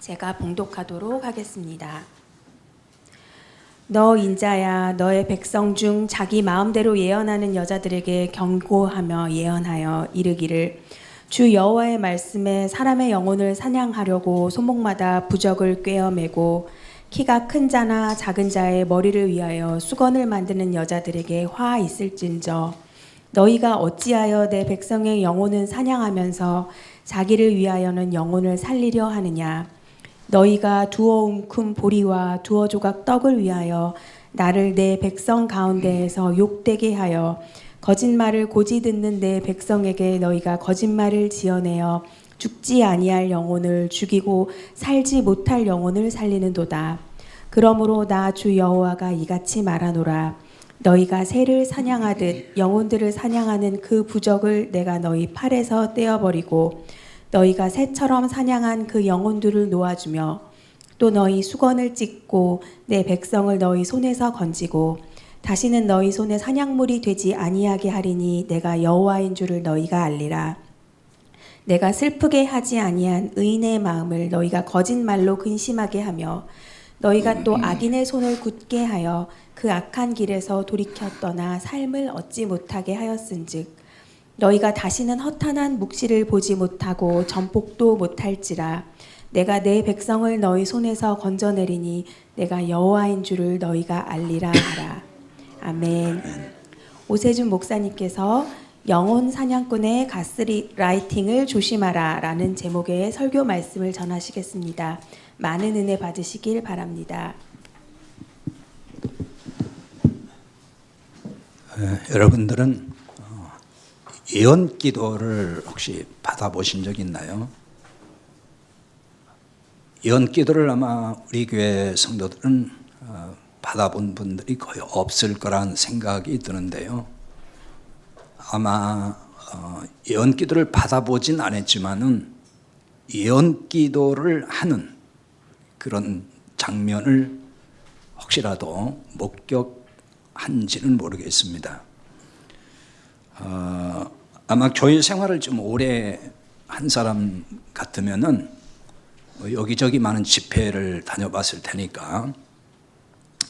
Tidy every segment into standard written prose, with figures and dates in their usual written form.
제가 봉독하도록 하겠습니다. 너 인자야, 너의 백성 중 자기 마음대로 예언하는 여자들에게 경고하며 예언하여 이르기를 주 여호와의 말씀에 사람의 영혼을 사냥하려고 손목마다 부적을 꿰어매고 키가 큰 자나 작은 자의 머리를 위하여 수건을 만드는 여자들에게 화 있을진저 너희가 어찌하여 내 백성의 영혼을 사냥하면서 자기를 위하여는 영혼을 살리려 하느냐. 너희가 두어 움큼 보리와 두어 조각 떡을 위하여 나를 내 백성 가운데에서 욕되게 하여 거짓말을 고지 듣는 내 백성에게 너희가 거짓말을 지어내어 죽지 아니할 영혼을 죽이고 살지 못할 영혼을 살리는도다. 그러므로 나 주 여호와가 이같이 말하노라. 너희가 새를 사냥하듯 영혼들을 사냥하는 그 부적을 내가 너희 팔에서 떼어버리고 너희가 새처럼 사냥한 그 영혼들을 놓아주며 또 너희 수건을 찢고 내 백성을 너희 손에서 건지고 다시는 너희 손에 사냥물이 되지 아니하게 하리니 내가 여호와인 줄을 너희가 알리라. 내가 슬프게 하지 아니한 의인의 마음을 너희가 거짓말로 근심하게 하며 너희가 또 악인의 손을 굳게 하여 그 악한 길에서 돌이켜 떠나 삶을 얻지 못하게 하였은즉 너희가 다시는 허탄한 묵시를 보지 못하고 전복도 못할지라. 내가 내 백성을 너희 손에서 건져내리니 내가 여호와인 줄을 너희가 알리라 하라. 아멘. 오세준 목사님께서 영혼 사냥꾼의 가스라이팅을 조심하라 라는 제목의 설교 말씀을 전하시겠습니다. 많은 은혜 받으시길 바랍니다. 여러분들은 예언 기도를 혹시 받아보신 적 있나요? 예언 기도를 아마 우리 교회 성도들은 받아본 분들이 거의 없을 거란 생각이 드는데요. 아마 예언 기도를 받아보진 않았지만은 예언 기도를 하는 그런 장면을 혹시라도 목격한지는 모르겠습니다. 아마 교회 생활을 좀 오래 한 사람 같으면은 여기저기 많은 집회를 다녀봤을 테니까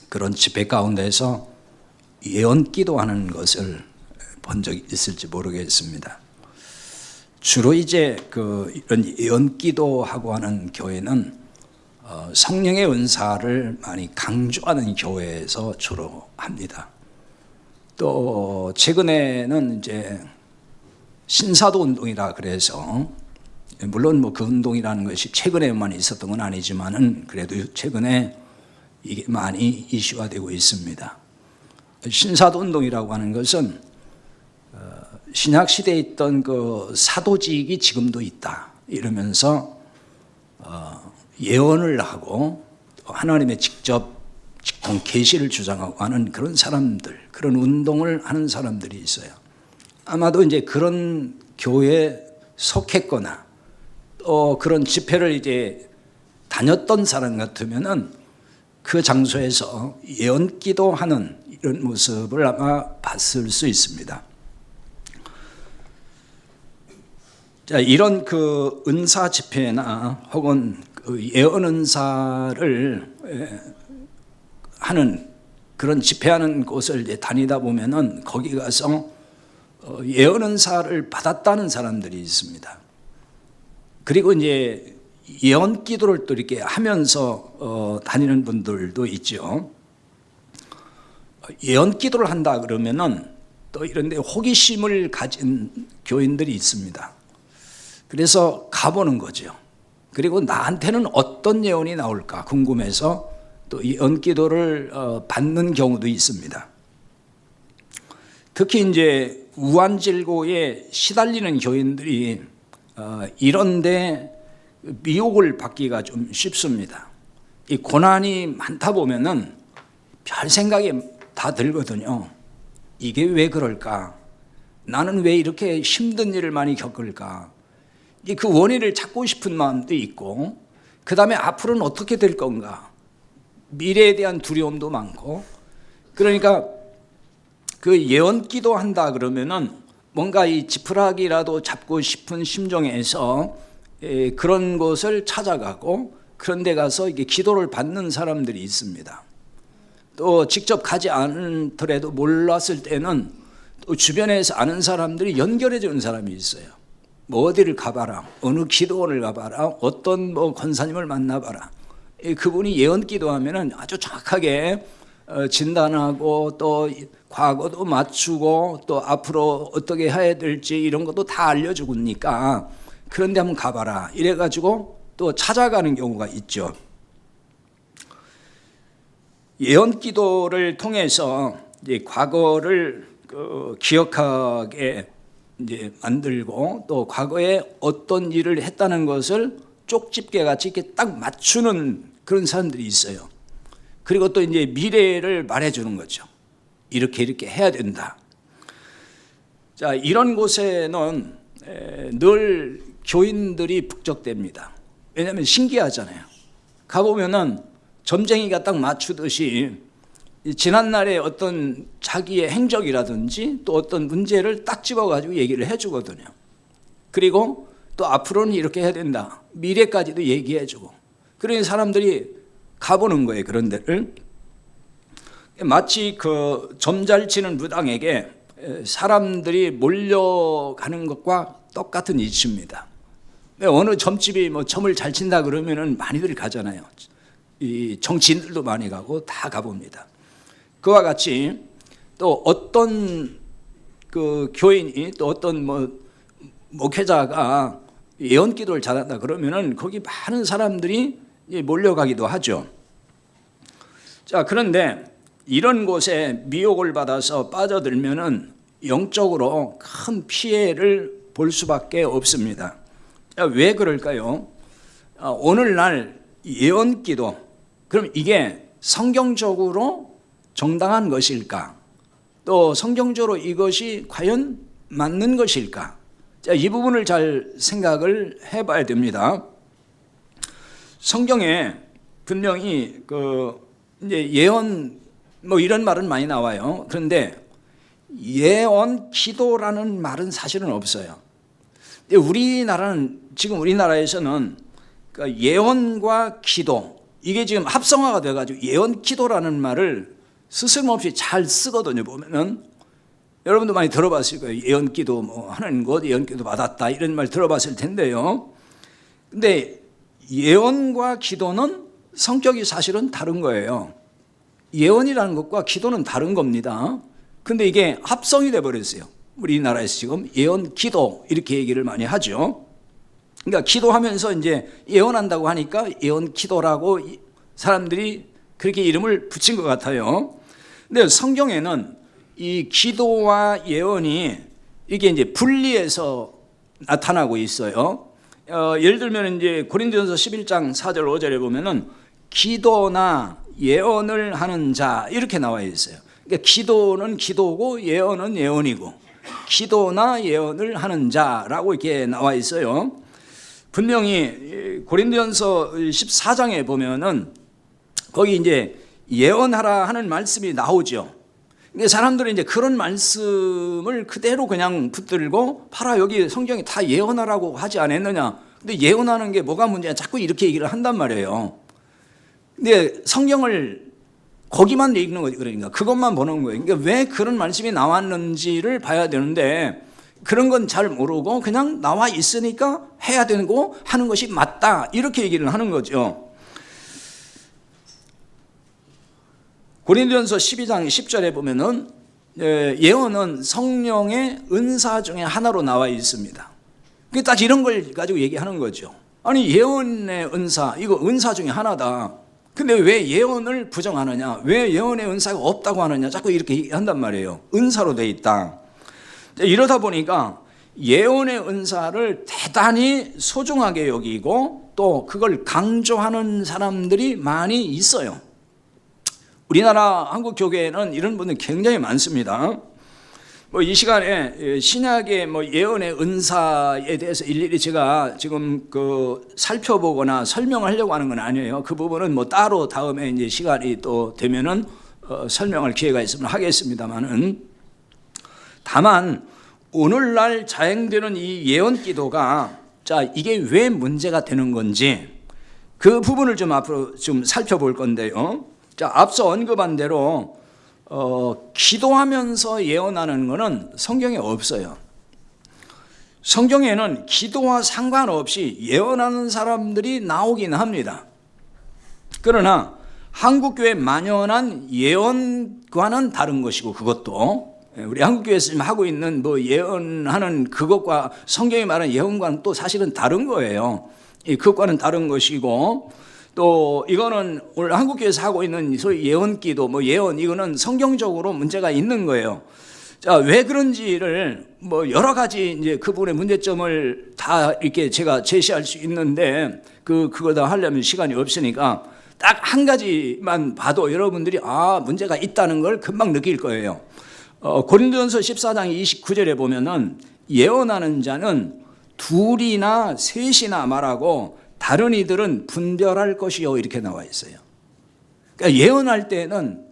그런 집회 가운데서 예언 기도하는 것을 본 적이 있을지 모르겠습니다. 주로 이제 이런 예언 기도하고 하는 교회는 성령의 은사를 많이 강조하는 교회에서 주로 합니다. 또 최근에는 이제 신사도 운동이라 그래서 물론 그 운동이라는 것이 최근에만 있었던 건 아니지만은 그래도 최근에 이게 많이 이슈화되고 있습니다. 신사도 운동이라고 하는 것은 신약 시대에 있던 그 사도직이 지금도 있다 이러면서 예언을 하고 하나님의 직접 직통 계시를 주장하고 하는 그런 사람들, 그런 운동을 하는 사람들이 있어요. 아마도 이제 그런 교회에 속했거나 또 그런 집회를 이제 다녔던 사람 같으면은 그 장소에서 예언 기도하는 이런 모습을 아마 봤을 수 있습니다. 자, 이런 그 은사 집회나 혹은 그 예언 은사를 하는 그런 집회하는 곳을 이제 다니다 보면은 거기 가서 예언 은사를 받았다는 사람들이 있습니다. 그리고 이제 예언 기도를 또 이렇게 하면서 다니는 분들도 있죠. 예언 기도를 한다 그러면은 또 이런 데 호기심을 가진 교인들이 있습니다. 그래서 가보는 거죠. 그리고 나한테는 어떤 예언이 나올까 궁금해서 또 예언 기도를 받는 경우도 있습니다. 특히 이제 우환질고에 시달리는 교인들이 이런데 미혹을 받기가 좀 쉽습니다. 이 고난이 많다 보면은 별 생각이 다 들거든요. 이게 왜 그럴까? 나는 왜 이렇게 힘든 일을 많이 겪을까? 그 원인을 찾고 싶은 마음도 있고, 그 다음에 앞으로는 어떻게 될 건가? 미래에 대한 두려움도 많고, 그러니까 그 예언 기도한다 그러면은 뭔가 이 지푸라기라도 잡고 싶은 심정에서 그런 것을 찾아가고 그런 데 가서 이게 기도를 받는 사람들이 있습니다. 또 직접 가지 않더라도 몰랐을 때는 또 주변에서 아는 사람들이 연결해 주는 사람이 있어요. 뭐 어디를 가봐라, 어느 기도원을 가봐라, 어떤 뭐 권사님을 만나봐라. 그분이 예언 기도하면은 아주 정확하게 진단하고 또 과거도 맞추고 또 앞으로 어떻게 해야 될지 이런 것도 다 알려주니까 그런 데 한번 가봐라 이래가지고 또 찾아가는 경우가 있죠. 예언 기도를 통해서 이제 과거를 기억하게 이제 만들고 또 과거에 어떤 일을 했다는 것을 쪽집게 같이 이렇게 딱 맞추는 그런 사람들이 있어요. 그리고 또 이제 미래를 말해주는 거죠. 이렇게 해야 된다. 자, 이런 곳에는 늘 교인들이 북적댑니다. 왜냐하면 신기하잖아요. 가보면은 점쟁이가 딱 맞추듯이 지난날의 어떤 자기의 행적이라든지 또 어떤 문제를 딱 집어가지고 얘기를 해주거든요. 그리고 또 앞으로는 이렇게 해야 된다. 미래까지도 얘기해주고. 그러니 사람들이 가보는 거예요. 그런 데를. 마치 그 점 잘 치는 무당에게 사람들이 몰려가는 것과 똑같은 이치입니다. 어느 점집이 뭐 점을 잘 친다 그러면은 많이들 가잖아요. 이 정치인들도 많이 가고 다 가봅니다. 그와 같이 또 어떤 그 교인이 또 어떤 뭐 목회자가 예언 기도를 잘한다 그러면은 거기 많은 사람들이 몰려가기도 하죠. 자, 그런데 이런 곳에 미혹을 받아서 빠져들면은 영적으로 큰 피해를 볼 수밖에 없습니다. 자, 왜 그럴까요? 오늘날 예언 기도, 그럼 이게 성경적으로 정당한 것일까? 또 성경적으로 이것이 과연 맞는 것일까? 자, 이 부분을 잘 생각을 해봐야 됩니다. 성경에 분명히 이제 예언 뭐 이런 말은 많이 나와요. 그런데 예언 기도라는 말은 사실은 없어요. 우리나라는 지금 우리나라에서는 예언과 기도 이게 지금 합성화가 돼가지고 예언 기도라는 말을 스스럼없이 잘 쓰거든요. 보면은 여러분도 많이 들어봤을 거예요. 예언 기도 뭐 하는 것, 예언 기도 받았다 이런 말 들어봤을 텐데요. 근데 예언과 기도는 성격이 사실은 다른 거예요. 예언이라는 것과 기도는 다른 겁니다. 근데 이게 합성이 돼 버렸어요. 우리나라에서 지금 예언 기도 이렇게 얘기를 많이 하죠. 그러니까 기도하면서 이제 예언한다고 하니까 예언 기도라고 사람들이 그렇게 이름을 붙인 것 같아요. 근데 성경에는 이 기도와 예언이 이게 이제 분리해서 나타나고 있어요. 예를 들면 이제 고린도전서 11장 4절 5절에 보면은 기도나 예언을 하는 자 이렇게 나와 있어요. 그러니까 기도는 기도고 예언은 예언이고 기도나 예언을 하는 자라고 이렇게 나와 있어요. 분명히 고린도전서 14장에 보면은 거기 이제 예언하라 하는 말씀이 나오죠. 근데 사람들은 이제 그런 말씀을 그대로 그냥 붙들고 봐라 여기 성경에 다 예언하라고 하지 않았느냐. 근데 예언하는 게 뭐가 문제냐 자꾸 이렇게 얘기를 한단 말이에요. 근데 성경을 거기만 읽는 거지. 그러니까 그것만 보는 거예요. 그러니까 왜 그런 말씀이 나왔는지를 봐야 되는데 그런 건 잘 모르고 그냥 나와 있으니까 해야 되고 하는 것이 맞다 이렇게 얘기를 하는 거죠. 고린도전서 12장 10절에 보면은 예언은 성령의 은사 중에 하나로 나와 있습니다. 딱 이런 걸 가지고 얘기하는 거죠. 아니 예언의 은사 이거 은사 중에 하나다. 근데 왜 예언을 부정하느냐? 왜 예언의 은사가 없다고 하느냐? 자꾸 이렇게 한단 말이에요. 은사로 돼 있다. 이러다 보니까 예언의 은사를 대단히 소중하게 여기고 또 그걸 강조하는 사람들이 많이 있어요. 우리나라 한국 교회에는 이런 분들 굉장히 많습니다. 뭐 이 시간에 신약의 뭐 예언의 은사에 대해서 일일이 제가 지금 살펴보거나 설명하려고 하는 건 아니에요. 그 부분은 뭐 따로 다음에 이제 시간이 또 되면은 설명할 기회가 있으면 하겠습니다만은 다만 오늘날 자행되는 이 예언 기도가 자 이게 왜 문제가 되는 건지 그 부분을 좀 앞으로 좀 살펴볼 건데요. 자, 앞서 언급한 대로 기도하면서 예언하는 것은 성경에 없어요. 성경에는 기도와 상관없이 예언하는 사람들이 나오긴 합니다. 그러나 한국교회 만연한 예언과는 다른 것이고, 그것도 우리 한국교회에서 지금 하고 있는 뭐 예언하는 그것과 성경이 말하는 예언과는 또 사실은 다른 거예요. 그것과는 다른 것이고, 또 이거는 오늘 한국교회에서 하고 있는 소위 예언기도, 뭐 예언, 이거는 성경적으로 문제가 있는 거예요. 자, 왜 그런지를 뭐 여러 가지 이제 그 부분의 문제점을 다 이렇게 제가 제시할 수 있는데, 그거 다 하려면 시간이 없으니까 딱 한 가지만 봐도 여러분들이 문제가 있다는 걸 금방 느낄 거예요. 고린도전서 14장 29절에 보면은 예언하는 자는 둘이나 셋이나 말하고 다른 이들은 분별할 것이요, 이렇게 나와 있어요. 그러니까 예언할 때는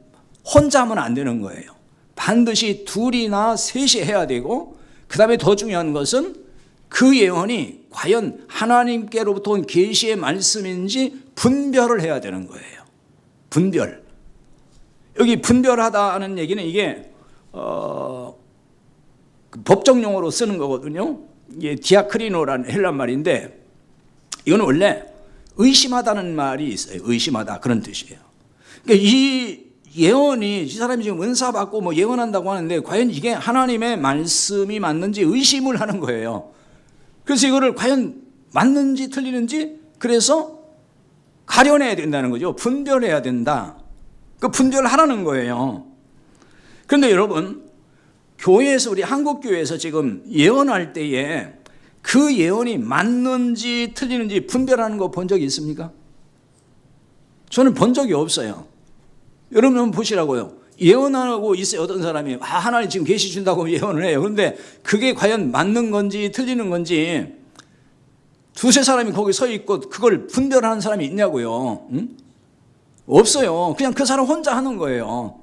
혼자 하면 안 되는 거예요. 반드시 둘이나 셋이 해야 되고, 그 다음에 더 중요한 것은 그 예언이 과연 하나님께로부터 온 계시의 말씀인지 분별을 해야 되는 거예요. 분별. 여기 분별하다는 얘기는 이게 법정 용어로 쓰는 거거든요. 이게 디아크리노라는 헬란 말인데, 이거는 원래 의심하다는 말이 있어요. 의심하다, 그런 뜻이에요. 그러니까 이 예언이, 이 사람이 지금 은사 받고 뭐 예언한다고 하는데 과연 이게 하나님의 말씀이 맞는지 의심을 하는 거예요. 그래서 이거를 과연 맞는지 틀리는지, 그래서 가려내야 된다는 거죠. 분별해야 된다. 그 분별하라는 거예요. 그런데 여러분, 교회에서, 우리 한국교회에서 지금 예언할 때에 그 예언이 맞는지 틀리는지 분별하는 거 본 적이 있습니까? 저는 본 적이 없어요. 여러분 한번 보시라고요. 예언하고 있어요. 어떤 사람이 하나님 지금 계시 준다고 예언을 해요. 그런데 그게 과연 맞는 건지 틀리는 건지, 두세 사람이 거기 서 있고 그걸 분별하는 사람이 있냐고요. 응? 없어요. 그냥 그 사람 혼자 하는 거예요.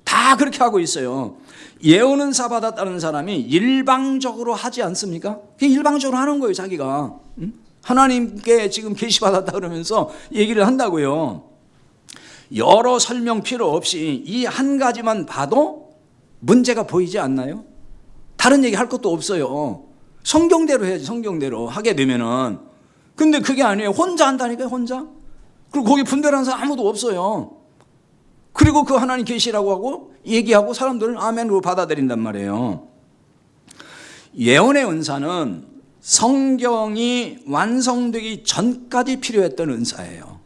다 그렇게 하고 있어요. 예언 은사 받았다는 사람이 일방적으로 하지 않습니까? 그냥 일방적으로 하는 거예요, 자기가. 응? 하나님께 지금 계시 받았다 그러면서 얘기를 한다고요. 여러 설명 필요 없이 이 한 가지만 봐도 문제가 보이지 않나요? 다른 얘기 할 것도 없어요. 성경대로 해야지, 성경대로 하게 되면은. 근데 그게 아니에요. 혼자 한다니까요, 혼자. 그리고 거기 분별하는 사람 아무도 없어요. 그리고 그 하나님 계시라고 하고 얘기하고 사람들은 아멘으로 받아들인단 말이에요. 예언의 은사는 성경이 완성되기 전까지 필요했던 은사예요.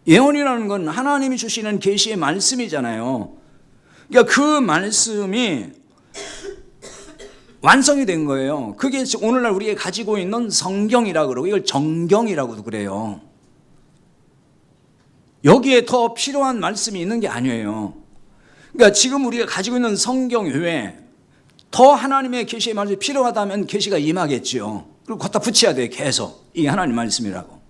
예언이라는 건 하나님이 주시는 계시의 말씀이잖아요. 그러니까 그 말씀이 완성이 된 거예요. 그게 오늘날 우리가 가지고 있는 성경이라고 그러고, 이걸 정경이라고도 그래요. 여기에 더 필요한 말씀이 있는 게 아니에요. 그러니까 지금 우리가 가지고 있는 성경 외에 더 하나님의 계시의 말씀이 필요하다면 계시가 임하겠죠. 그리고 갖다 붙여야 돼요, 계속. 이게 하나님 말씀이라고.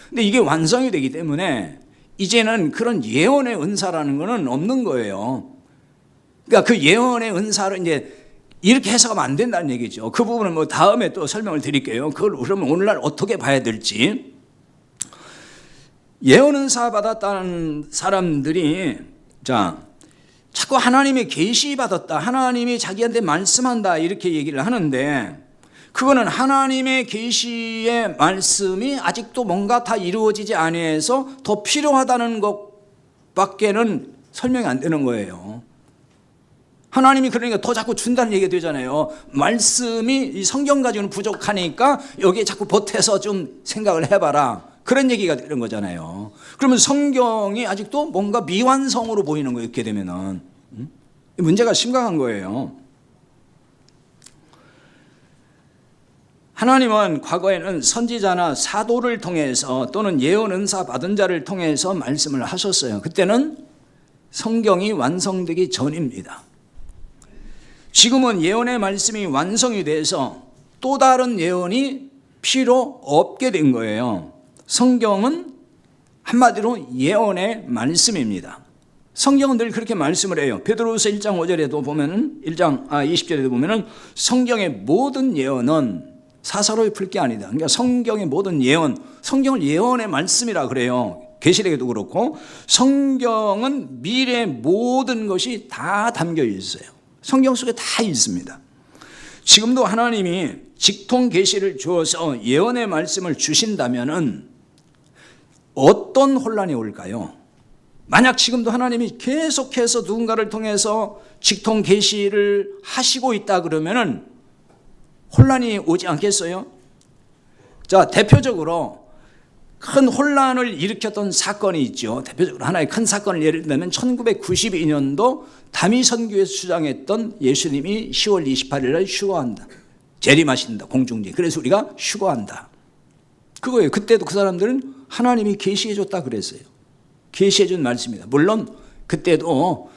근데 이게 완성이 되기 때문에 이제는 그런 예언의 은사라는 것은 없는 거예요. 그러니까 그 예언의 은사를 이제 이렇게 해석하면 안 된다는 얘기죠. 그 부분은 뭐 다음에 또 설명을 드릴게요. 그걸 그러면 오늘날 어떻게 봐야 될지. 예언 은사 받았다는 사람들이 자꾸 하나님의 계시 받았다, 하나님이 자기한테 말씀한다, 이렇게 얘기를 하는데, 그거는 하나님의 계시의 말씀이 아직도 뭔가 다 이루어지지 아니해서 더 필요하다는 것밖에는 설명이 안 되는 거예요. 하나님이 그러니까 더 자꾸 준다는 얘기가 되잖아요. 말씀이 이 성경 가지고는 부족하니까 여기에 자꾸 보태서 좀 생각을 해봐라, 그런 얘기가 되는 거잖아요. 그러면 성경이 아직도 뭔가 미완성으로 보이는 거예요. 이렇게 되면은 문제가 심각한 거예요. 하나님은 과거에는 선지자나 사도를 통해서 또는 예언 은사 받은 자를 통해서 말씀을 하셨어요. 그때는 성경이 완성되기 전입니다. 지금은 예언의 말씀이 완성이 돼서 또 다른 예언이 필요 없게 된 거예요. 성경은 한마디로 예언의 말씀입니다. 성경은 늘 그렇게 말씀을 해요. 베드로후서 1장 5절에도 보면은 20절에도 보면은 성경의 모든 예언은 사사로이 풀 게 아니다. 그러니까 성경의 모든 예언, 성경을 예언의 말씀이라 그래요. 계시록에도 그렇고 성경은 미래의 모든 것이 다 담겨 있어요. 성경 속에 다 있습니다. 지금도 하나님이 직통 계시를 주어서 예언의 말씀을 주신다면은 어떤 혼란이 올까요? 만약 지금도 하나님이 계속해서 누군가를 통해서 직통 계시를 하시고 있다 그러면은 혼란이 오지 않겠어요? 자, 대표적으로 큰 혼란을 일으켰던 사건이 있죠. 대표적으로 하나의 큰 사건을 예를 들면 1992년도 다미선교에서 주장했던 예수님이 10월 28일 날 휴거한다. 재림하신다. 공중제. 그래서 우리가 휴거한다. 그거예요. 그때도 그 사람들은 하나님이 계시해 줬다 그랬어요. 계시해 준 말씀입니다. 물론 그때도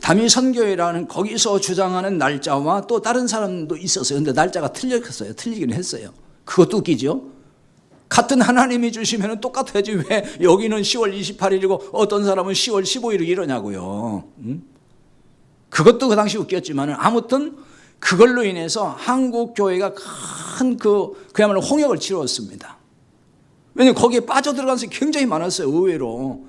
다미선교회라는 거기서 주장하는 날짜와 또 다른 사람도 있었어요. 그런데 날짜가 틀렸어요. 틀리긴 했어요. 그것도 웃기죠. 같은 하나님이 주시면 똑같아야지 왜 여기는 10월 28일이고 어떤 사람은 10월 15일이고 이러냐고요. 그것도 그 당시 웃겼지만 아무튼 그걸로 인해서 한국 교회가 큰 그야말로 홍역을 치렀습니다. 왜냐하면 거기에 빠져들어간 사람이 굉장히 많았어요. 의외로.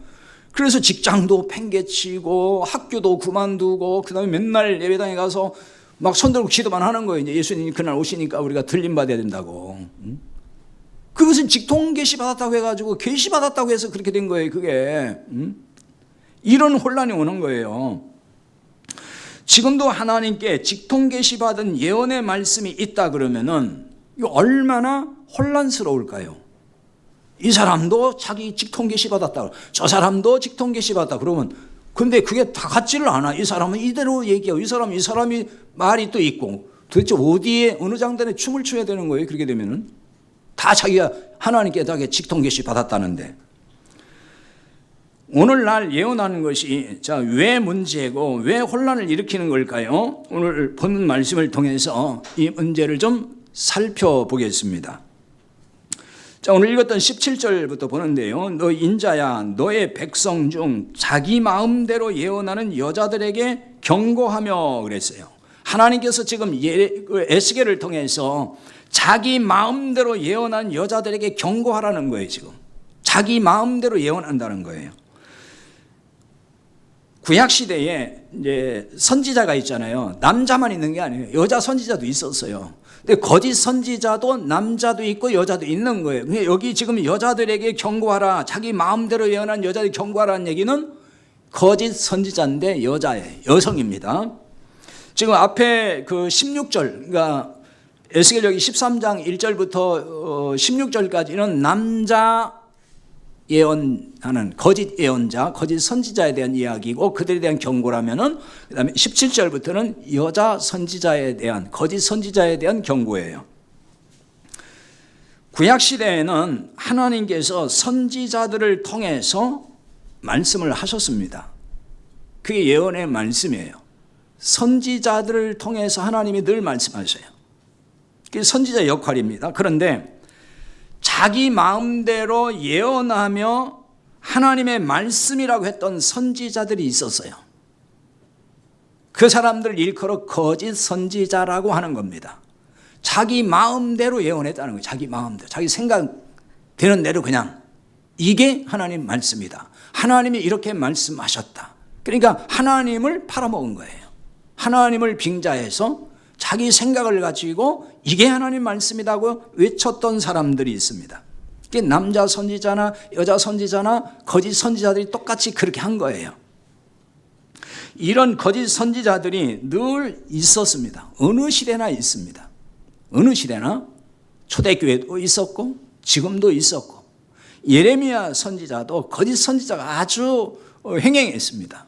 그래서 직장도 팽개치고 학교도 그만두고 그다음에 맨날 예배당에 가서 막 손들고 기도만 하는 거예요. 이제 예수님이 그날 오시니까 우리가 들림 받아야 된다고. 그것은 직통 계시 받았다고 해가지고 계시 받았다고 해서 그렇게 된 거예요. 그게 이런 혼란이 오는 거예요. 지금도 하나님께 직통 계시 받은 예언의 말씀이 있다 그러면은 이거 얼마나 혼란스러울까요? 이 사람도 자기 직통 계시 받았다. 저 사람도 직통 계시 받았다. 그러면 근데 그게 다 같지를 않아. 이 사람은 이대로 얘기하고 이 사람이 말이 또 있고 도대체 어디에 어느 장단에 춤을 춰야 되는 거예요. 그렇게 되면은 다 자기가 하나님께 자기 직통 계시 받았다는데 오늘날 예언하는 것이 자, 왜 문제고 왜 혼란을 일으키는 걸까요? 오늘 본 말씀을 통해서 이 문제를 좀 살펴보겠습니다. 자, 오늘 읽었던 17절부터 보는데요. 너 인자야 너의 백성 중 자기 마음대로 예언하는 여자들에게 경고하며 그랬어요. 하나님께서 지금 에스겔을 통해서 자기 마음대로 예언한 여자들에게 경고하라는 거예요. 지금 자기 마음대로 예언한다는 거예요. 구약 시대에 이제 선지자가 있잖아요. 남자만 있는 게 아니에요. 여자 선지자도 있었어요. 근데 거짓 선지자도 남자도 있고 여자도 있는 거예요. 여기 지금 여자들에게 경고하라, 자기 마음대로 예언한 여자들에게 경고하라는 얘기는 거짓 선지자인데 여자예요. 여성입니다. 지금 앞에 그 16절, 그러니까 에스겔 여기 13장 1절부터 16절까지는 남자 예언하는 거짓 예언자, 거짓 선지자에 대한 이야기고 그들에 대한 경고라면은 그다음에 17절부터는 여자 선지자에 대한 거짓 선지자에 대한 경고예요. 구약 시대에는 하나님께서 선지자들을 통해서 말씀을 하셨습니다. 그게 예언의 말씀이에요. 선지자들을 통해서 하나님이 늘 말씀하셔요. 그게 선지자의 역할입니다. 그런데 자기 마음대로 예언하며 하나님의 말씀이라고 했던 선지자들이 있었어요. 그 사람들을 일컬어 거짓 선지자라고 하는 겁니다. 자기 마음대로 예언했다는 거예요. 자기 마음대로. 자기 생각되는 대로 그냥 이게 하나님 말씀이다. 하나님이 이렇게 말씀하셨다. 그러니까 하나님을 팔아먹은 거예요. 하나님을 빙자해서 자기 생각을 가지고 이게 하나님 말씀이라고 외쳤던 사람들이 있습니다. 남자 선지자나 여자 선지자나 거짓 선지자들이 똑같이 그렇게 한 거예요. 이런 거짓 선지자들이 늘 있었습니다. 어느 시대나 있습니다. 어느 시대나 초대교회도 있었고 지금도 있었고 예레미야 선지자도 거짓 선지자가 아주 횡행했습니다.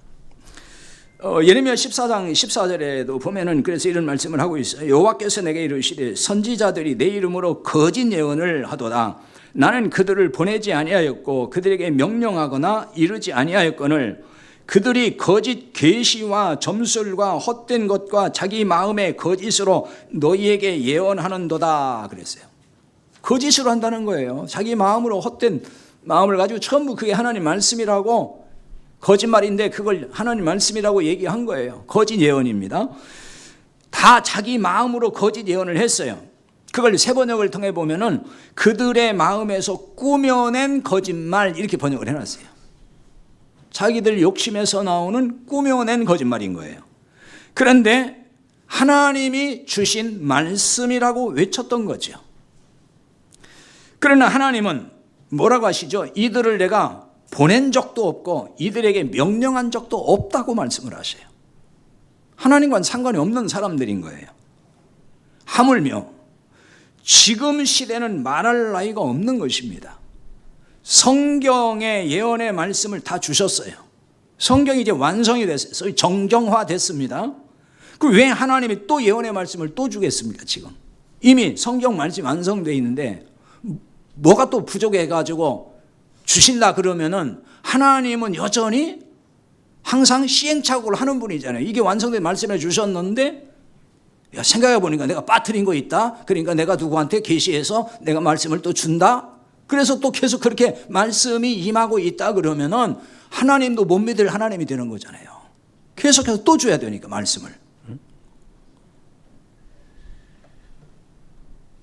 예레미야 14장 14절에도 보면은 그래서 이런 말씀을 하고 있어요. 여호와께서 내게 이르시되 선지자들이 내 이름으로 거짓 예언을 하도다. 나는 그들을 보내지 아니하였고 그들에게 명령하거나 이르지 아니하였거늘 그들이 거짓 계시와 점술과 헛된 것과 자기 마음의 거짓으로 너희에게 예언하는도다 그랬어요. 거짓으로 한다는 거예요. 자기 마음으로 헛된 마음을 가지고 전부 그게 하나님 말씀이라고 거짓말인데 그걸 하나님 말씀이라고 얘기한 거예요. 거짓 예언입니다. 다 자기 마음으로 거짓 예언을 했어요. 그걸 새 번역을 통해 보면은 그들의 마음에서 꾸며낸 거짓말 이렇게 번역을 해놨어요. 자기들 욕심에서 나오는 꾸며낸 거짓말인 거예요. 그런데 하나님이 주신 말씀이라고 외쳤던 거죠. 그러나 하나님은 뭐라고 하시죠? 이들을 내가 보낸 적도 없고 이들에게 명령한 적도 없다고 말씀을 하셔요. 하나님과는 상관이 없는 사람들인 거예요. 하물며 지금 시대는 말할 나위가 없는 것입니다. 성경의 예언의 말씀을 다 주셨어요. 성경이 이제 완성이 됐어요. 소위 정경화됐습니다. 그럼 왜 하나님이 또 예언의 말씀을 또 주겠습니까? 지금 이미 성경 말씀이 완성되어 있는데 뭐가 또 부족해가지고 주신다 그러면은 하나님은 여전히 항상 시행착오를 하는 분이잖아요. 이게 완성된 말씀을 주셨는데 야, 생각해 보니까 내가 빠뜨린 거 있다. 그러니까 내가 누구한테 계시해서 내가 말씀을 또 준다. 그래서 또 계속 그렇게 말씀이 임하고 있다 그러면은 하나님도 못 믿을 하나님이 되는 거잖아요. 계속해서 또 줘야 되니까 말씀을.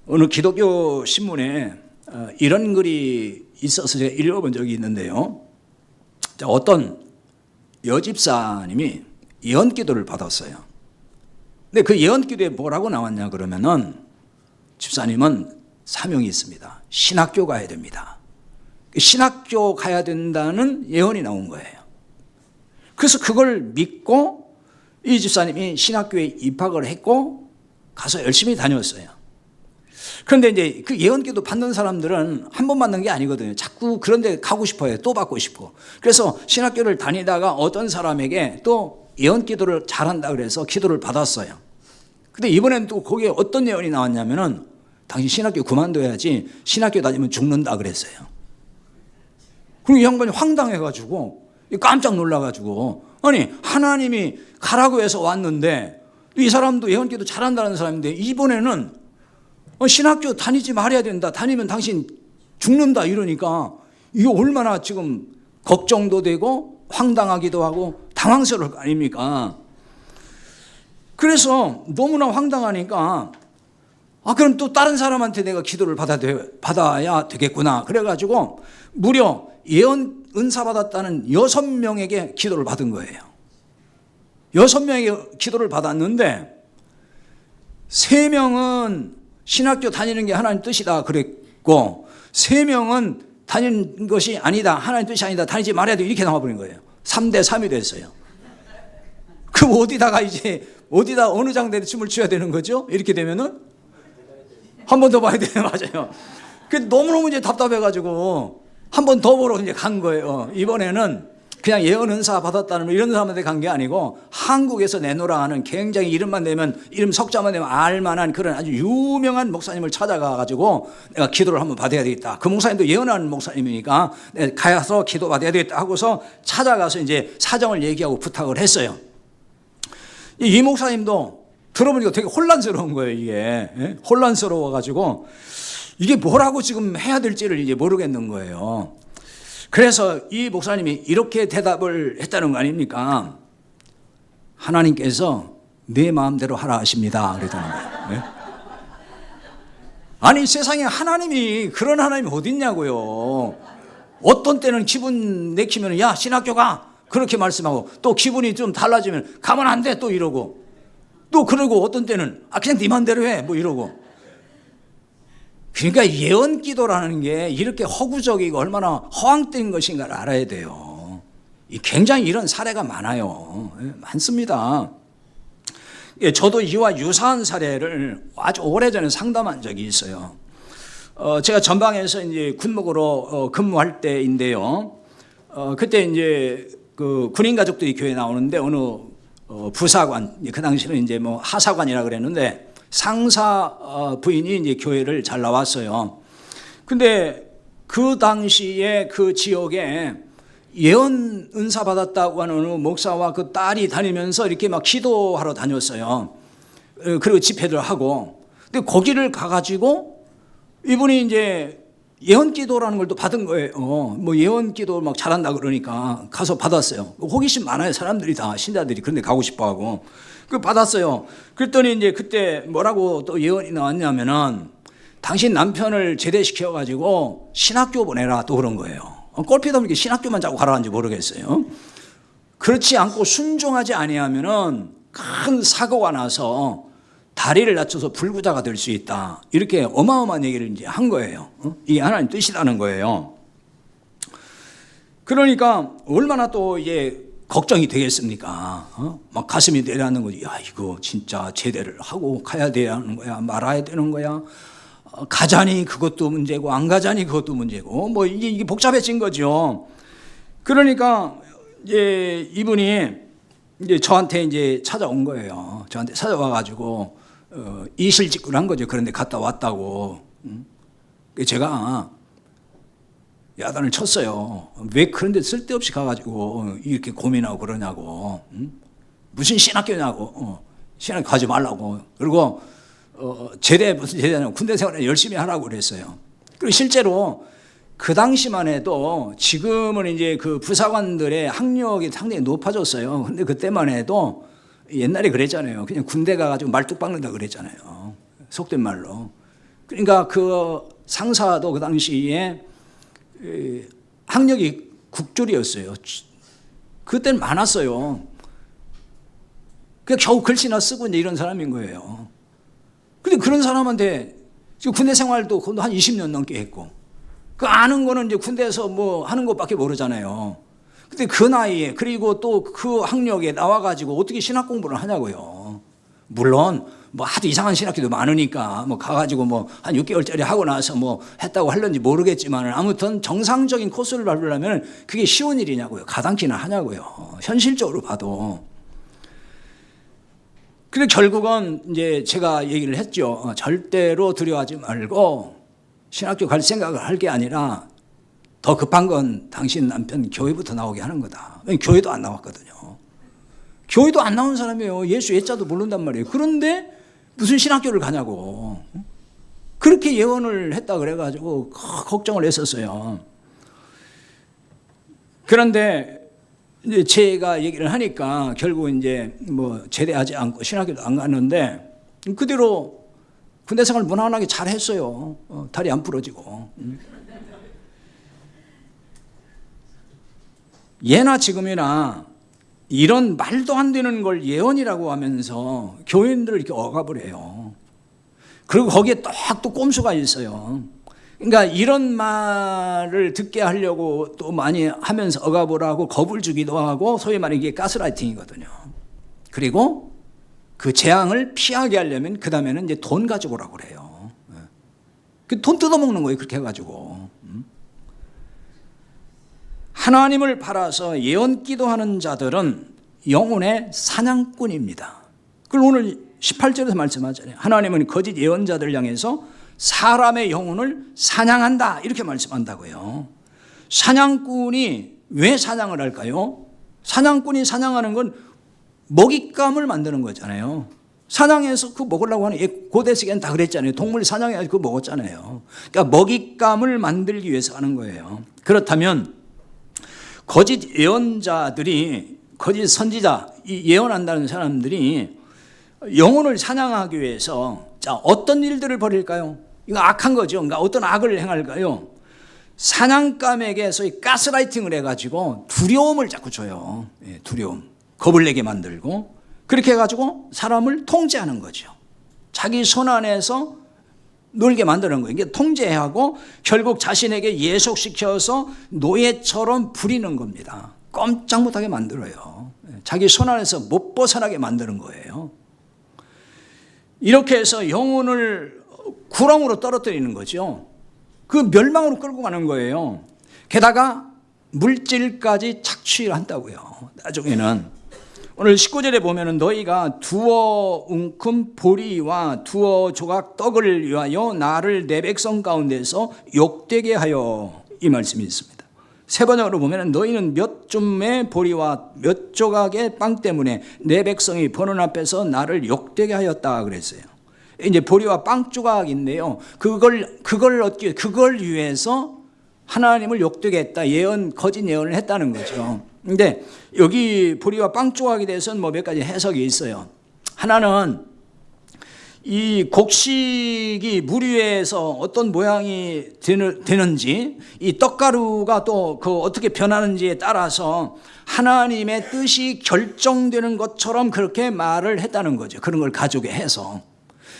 어느 기독교 신문에 이런 글이 있어서 제가 읽어본 적이 있는데요. 어떤 여집사님이 예언기도를 받았어요. 근데 그 예언기도에 뭐라고 나왔냐 그러면은 집사님은 사명이 있습니다. 신학교 가야 됩니다. 신학교 가야 된다는 예언이 나온 거예요. 그래서 그걸 믿고 이 집사님이 신학교에 입학을 했고 가서 열심히 다녔어요. 그런데 이제 그 예언기도 받는 사람들은 한 번 받는 게 아니거든요. 자꾸 그런 데 가고 싶어요. 또 받고 싶고. 그래서 신학교를 다니다가 어떤 사람에게 또 예언기도를 잘한다 그래서 기도를 받았어요. 근데 이번엔 또 거기에 어떤 예언이 나왔냐면은 당신 신학교 그만둬야지 신학교 다니면 죽는다 그랬어요. 그리고 이 양반이 황당해가지고 깜짝 놀라가지고 아니 하나님이 가라고 해서 왔는데 이 사람도 예언기도 잘한다는 사람인데 이번에는 신학교 다니지 말아야 된다. 다니면 당신 죽는다 이러니까 이게 얼마나 지금 걱정도 되고 황당하기도 하고 당황스러울 거 아닙니까? 그래서 너무나 황당하니까 그럼 또 다른 사람한테 내가 기도를 받아야 되겠구나. 그래가지고 무려 예언 은사 받았다는 6명에게 기도를 받은 거예요. 6명에게 기도를 받았는데 3명은 신학교 다니는 게 하나님 뜻이다 그랬고 3명은 다니는 것이 아니다. 하나님 뜻이 아니다. 다니지 말아야 돼. 이렇게 나와버린 거예요. 3대 3이 됐어요. 그럼 어디다 어느 장단에 춤을 춰야 되는 거죠? 이렇게 되면은 한 번 더 봐야 돼요. 맞아요. 너무너무 이제 답답해가지고 한 번 더 보러 이제 간 거예요. 이번에는 그냥 예언 은사 받았다는 이런 사람한테 간 게 아니고 한국에서 내노라 하는 굉장히 이름 석자만 되면 알만한 그런 아주 유명한 목사님을 찾아가가지고 내가 기도를 한번 받아야 되겠다. 그 목사님도 예언하는 목사님이니까 내가 가서 기도 받아야 되겠다 하고서 찾아가서 이제 사정을 얘기하고 부탁을 했어요. 이 목사님도 들어보니까 되게 혼란스러운 거예요. 이게 혼란스러워가지고 이게 뭐라고 지금 해야 될지를 이제 모르겠는 거예요. 그래서 이 목사님이 이렇게 대답을 했다는 거 아닙니까? 하나님께서 내 마음대로 하라 하십니다. 그랬다는 거예요. 아니 세상에 하나님이 그런 하나님이 어디 있냐고요. 어떤 때는 기분 내키면 야 신학교 가 그렇게 말씀하고 또 기분이 좀 달라지면 가면 안 돼 또 이러고 또 그러고 어떤 때는 그냥 네 마음대로 해 뭐 이러고. 그러니까 예언 기도라는 게 이렇게 허구적이고 얼마나 허황된 것인가를 알아야 돼요. 굉장히 이런 사례가 많아요. 많습니다. 저도 이와 유사한 사례를 아주 오래전에 상담한 적이 있어요. 제가 전방에서 이제 군목으로 근무할 때인데요. 그때 이제 그 군인 가족들이 교회에 나오는데 어느 부사관, 그 당시는 이제 뭐 하사관이라 그랬는데 상사 부인이 이제 교회를 잘 나왔어요. 근데 그 당시에 그 지역에 예언 은사 받았다고 하는 어느 목사와 그 딸이 다니면서 이렇게 막 기도하러 다녔어요. 그리고 집회를 하고. 근데 거기를 가가지고 이분이 이제 예언 기도라는 걸 또 받은 거예요. 뭐 예언 기도 막 잘한다 그러니까 가서 받았어요. 호기심 많아요. 사람들이 다 신자들이 그런데 가고 싶어 하고. 그 받았어요. 그랬더니 이제 그때 뭐라고 또 예언이 나왔냐면은 당신 남편을 제대시켜 가지고 신학교 보내라 또 그런 거예요. 꼴피도 이렇게 신학교만 자꾸 가라는지 모르겠어요. 그렇지 않고 순종하지 아니하면은 큰 사고가 나서 다리를 다쳐서 불구자가 될 수 있다. 이렇게 어마어마한 얘기를 이제 한 거예요. 이게 하나님 뜻이라는 거예요. 그러니까 얼마나 또 이게 걱정이 되겠습니까? 막 가슴이 내려앉는 거지. 야, 이거 진짜 제대를 하고 가야 되는 거야, 말아야 되는 거야. 가자니 그것도 문제고 안 가자니 그것도 문제고 뭐 이게 복잡해진 거죠. 그러니까 이제 이분이 이제 저한테 이제 찾아온 거예요. 저한테 찾아와 가지고 이실직고를 한 거죠. 그런데 갔다 왔다고. 제가 야단을 쳤어요. 왜 그런데 쓸데없이 가가지고 이렇게 고민하고 그러냐고. 무슨 신학교냐고. 신학교 가지 말라고. 그리고 제대 무슨 제대냐고. 군대 생활을 열심히 하라고 그랬어요. 그리고 실제로 그 당시만 해도 지금은 이제 그 부사관들의 학력이 상당히 높아졌어요. 근데 그때만 해도 옛날에 그랬잖아요. 그냥 군대 가가지고 말뚝 박는다 그랬잖아요. 속된 말로. 그러니까 그 상사도 그 당시에 학력이 국졸이었어요. 그때는 많았어요. 그냥 겨우 글씨나 쓰고 이제 이런 사람인 거예요. 근데 그런 사람한테 지금 군대 생활도 한 20년 넘게 했고, 그 아는 거는 이제 군대에서 뭐 하는 것밖에 모르잖아요. 근데 그 나이에 그리고 또 그 학력에 나와가지고 어떻게 신학 공부를 하냐고요. 물론 뭐 하도 이상한 신학교도 많으니까 뭐 가가지고 뭐 한 6개월짜리 하고 나서 뭐 했다고 할런지 모르겠지만 아무튼 정상적인 코스를 밟으려면 그게 쉬운 일이냐고요. 가당키나 하냐고요. 현실적으로 봐도. 근데 결국은 이제 제가 얘기를 했죠. 절대로 두려워하지 말고 신학교 갈 생각을 할 게 아니라 더 급한 건 당신 남편 교회부터 나오게 하는 거다. 교회도 안 나왔거든요. 교회도 안 나온 사람이에요. 예수 예자도 모른단 말이에요. 그런데 무슨 신학교를 가냐고. 그렇게 예언을 했다 그래가지고 걱정을 했었어요. 그런데 이제 제가 얘기를 하니까 결국 이제 뭐 제대하지 않고 신학교도 안 갔는데 그대로 군대 생활 무난하게 잘 했어요. 다리 안 부러지고. 예나 지금이나 이런 말도 안 되는 걸 예언이라고 하면서 교인들을 이렇게 억압을 해요. 그리고 거기에 딱 또 꼼수가 있어요. 그러니까 이런 말을 듣게 하려고 또 많이 하면서 억압을 하고 겁을 주기도 하고 소위 말해 이게 가스라이팅이거든요. 그리고 그 재앙을 피하게 하려면 그 다음에는 이제 돈 가지고 오라고 그래요. 그 돈 뜯어먹는 거예요. 그렇게 해가지고. 하나님을 팔아서 예언 기도하는 자들은 영혼의 사냥꾼입니다. 그걸 오늘 18절에서 말씀하잖아요. 하나님은 거짓 예언자들을 향해서 사람의 영혼을 사냥한다 이렇게 말씀한다고요. 사냥꾼이 왜 사냥을 할까요? 사냥꾼이 사냥하는 건 먹잇감을 만드는 거잖아요. 사냥해서 그 먹으려고 하는 고대 시기엔 다 그랬잖아요. 동물 사냥해서 그거 먹었잖아요. 그러니까 먹잇감을 만들기 위해서 하는 거예요. 그렇다면 거짓 예언자들이 거짓 선지자 이 예언한다는 사람들이 영혼을 사냥하기 위해서 자 어떤 일들을 벌일까요? 이거 악한 거죠. 그러니까 어떤 악을 행할까요? 사냥감에게 소위 가스라이팅을 해가지고 두려움을 자꾸 줘요. 두려움, 겁을 내게 만들고 그렇게 해가지고 사람을 통제하는 거죠. 자기 손 안에서 놀게 만드는 거예요. 이게 통제하고 결국 자신에게 예속시켜서 노예처럼 부리는 겁니다. 꼼짝 못하게 만들어요. 자기 손 안에서 못 벗어나게 만드는 거예요. 이렇게 해서 영혼을 구렁으로 떨어뜨리는 거죠. 그 멸망으로 끌고 가는 거예요. 게다가 물질까지 착취를 한다고요. 나중에는 오늘 19절에 보면은 너희가 두어 웅큼 보리와 두어 조각 떡을 위하여 나를 내 백성 가운데서 욕되게 하여 이 말씀이 있습니다. 세 번역으로 보면은 너희는 몇 줌의 보리와 몇 조각의 빵 때문에 내 백성이 보는 앞에서 나를 욕되게 하였다 그랬어요. 이제 보리와 빵 조각인데요. 그걸 위해서 하나님을 욕되게 했다. 거짓 예언을 했다는 거죠. 근데 여기 보리와 빵 조각에 대해서는 뭐 몇 가지 해석이 있어요. 하나는 이 곡식이 물 위에서 어떤 모양이 되는지, 이 떡가루가 또 그 어떻게 변하는지에 따라서 하나님의 뜻이 결정되는 것처럼 그렇게 말을 했다는 거죠. 그런 걸 가지고 해서.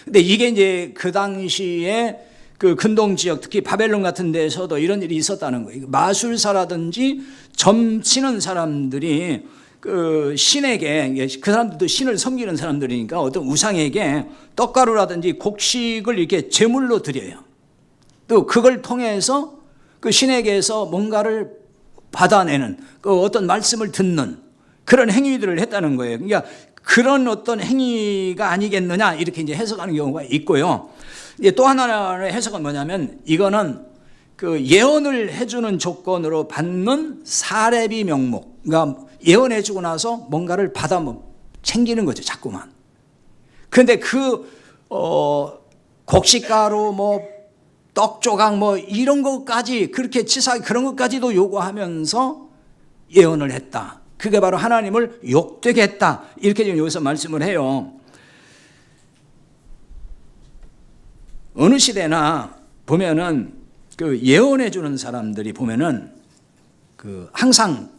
근데 이게 이제 그 당시에 그 근동 지역, 특히 바벨론 같은 데서도 이런 일이 있었다는 거예요. 마술사라든지 점치는 사람들이 그 신에게, 그 사람들도 신을 섬기는 사람들이니까 어떤 우상에게 떡가루라든지 곡식을 이렇게 제물로 드려요. 또 그걸 통해서 그 신에게서 뭔가를 받아내는, 그 어떤 말씀을 듣는 그런 행위들을 했다는 거예요. 그러니까 그런 어떤 행위가 아니겠느냐, 이렇게 이제 해석하는 경우가 있고요. 이제 또 하나의 해석은 뭐냐면, 이거는 그 예언을 해주는 조건으로 받는 사례비 명목, 그러니까 예언해주고 나서 뭔가를 받아 챙기는 거죠, 자꾸만. 그런데 곡식가루, 떡조각, 이런 것까지, 그렇게 치사하게 그런 것까지도 요구하면서 예언을 했다. 그게 바로 하나님을 욕되게 했다. 이렇게 지금 여기서 말씀을 해요. 어느 시대나 보면은 그 예언해주는 사람들이 보면은 그 항상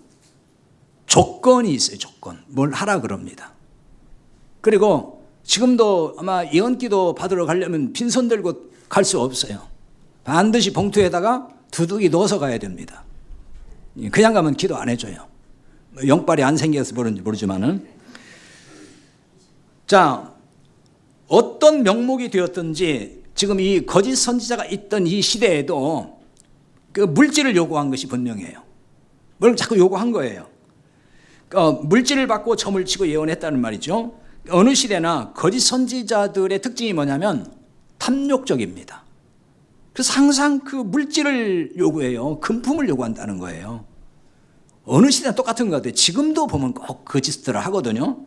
조건이 있어요, 조건. 뭘 하라 그럽니다. 그리고 지금도 아마 예언기도 받으러 가려면 빈손 들고 갈 수 없어요. 반드시 봉투에다가 두둑이 넣어서 가야 됩니다. 그냥 가면 기도 안 해줘요. 영빨이 안 생겨서 그런지 모르지만은. 자, 어떤 명목이 되었든지 지금 이 거짓 선지자가 있던 이 시대에도 그 물질을 요구한 것이 분명해요. 뭘 자꾸 요구한 거예요. 물질을 받고 점을 치고 예언했다는 말이죠. 어느 시대나 거짓 선지자들의 특징이 뭐냐면 탐욕적입니다. 그래서 항상 그 물질을 요구해요. 금품을 요구한다는 거예요. 어느 시대나 똑같은 것 같아요. 지금도 보면 꼭 그 짓들을 하거든요.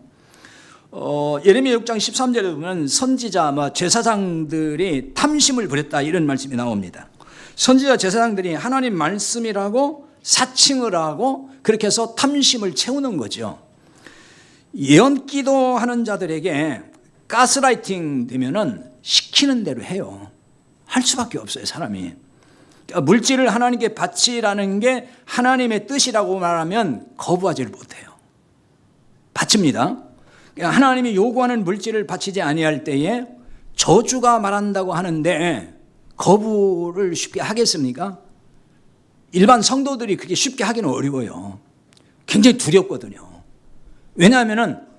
예레미야 6장 13절에 보면 선지자, 제사장들이 탐심을 부렸다, 이런 말씀이 나옵니다. 선지자, 제사장들이 하나님 말씀이라고 사칭을 하고 그렇게 해서 탐심을 채우는 거죠. 예언 기도하는 자들에게 가스라이팅 되면은 시키는 대로 해요. 할 수밖에 없어요, 사람이. 그러니까 물질을 하나님께 바치라는 게 하나님의 뜻이라고 말하면 거부하지를 못해요. 바칩니다. 그러니까 하나님이 요구하는 물질을 바치지 아니할 때에 저주가 말한다고 하는데 거부를 쉽게 하겠습니까? 일반 성도들이 그렇게 쉽게 하기는 어려워요. 굉장히 두렵거든요. 왜냐하면은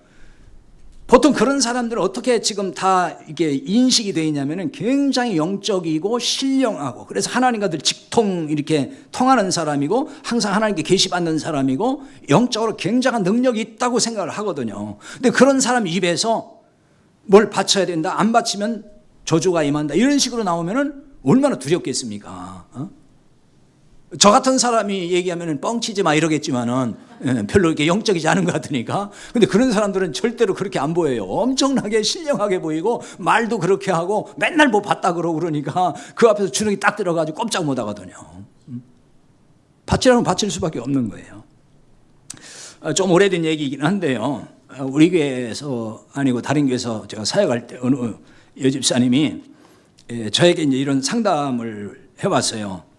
보통 그런 사람들은 어떻게 지금 다 이게 인식이 되어 있냐면은 굉장히 영적이고 신령하고, 그래서 하나님과 늘 직통 이렇게 통하는 사람이고 항상 하나님께 계시받는 사람이고 영적으로 굉장한 능력이 있다고 생각을 하거든요. 근데 그런 사람 입에서 뭘 바쳐야 된다, 안 바치면 저주가 임한다, 이런 식으로 나오면은 얼마나 두렵겠습니까? 저 같은 사람이 얘기하면 뻥치지 마 이러겠지만은 별로 이렇게 영적이지 않은 것 같으니까. 근데 그런 사람들은 절대로 그렇게 안 보여요. 엄청나게 신령하게 보이고 말도 그렇게 하고 맨날 뭐 봤다 그러고 그러니까 그 앞에서 주눅이 딱 들어가지고 꼼짝 못 하거든요. 바치라면 바칠 수밖에 없는 거예요. 좀 오래된 얘기이긴 한데요. 우리 교회에서 아니고 다른 교회에서 제가 사역할 때 어느 여집사님이 저에게 이제 이런 상담을 해왔어요.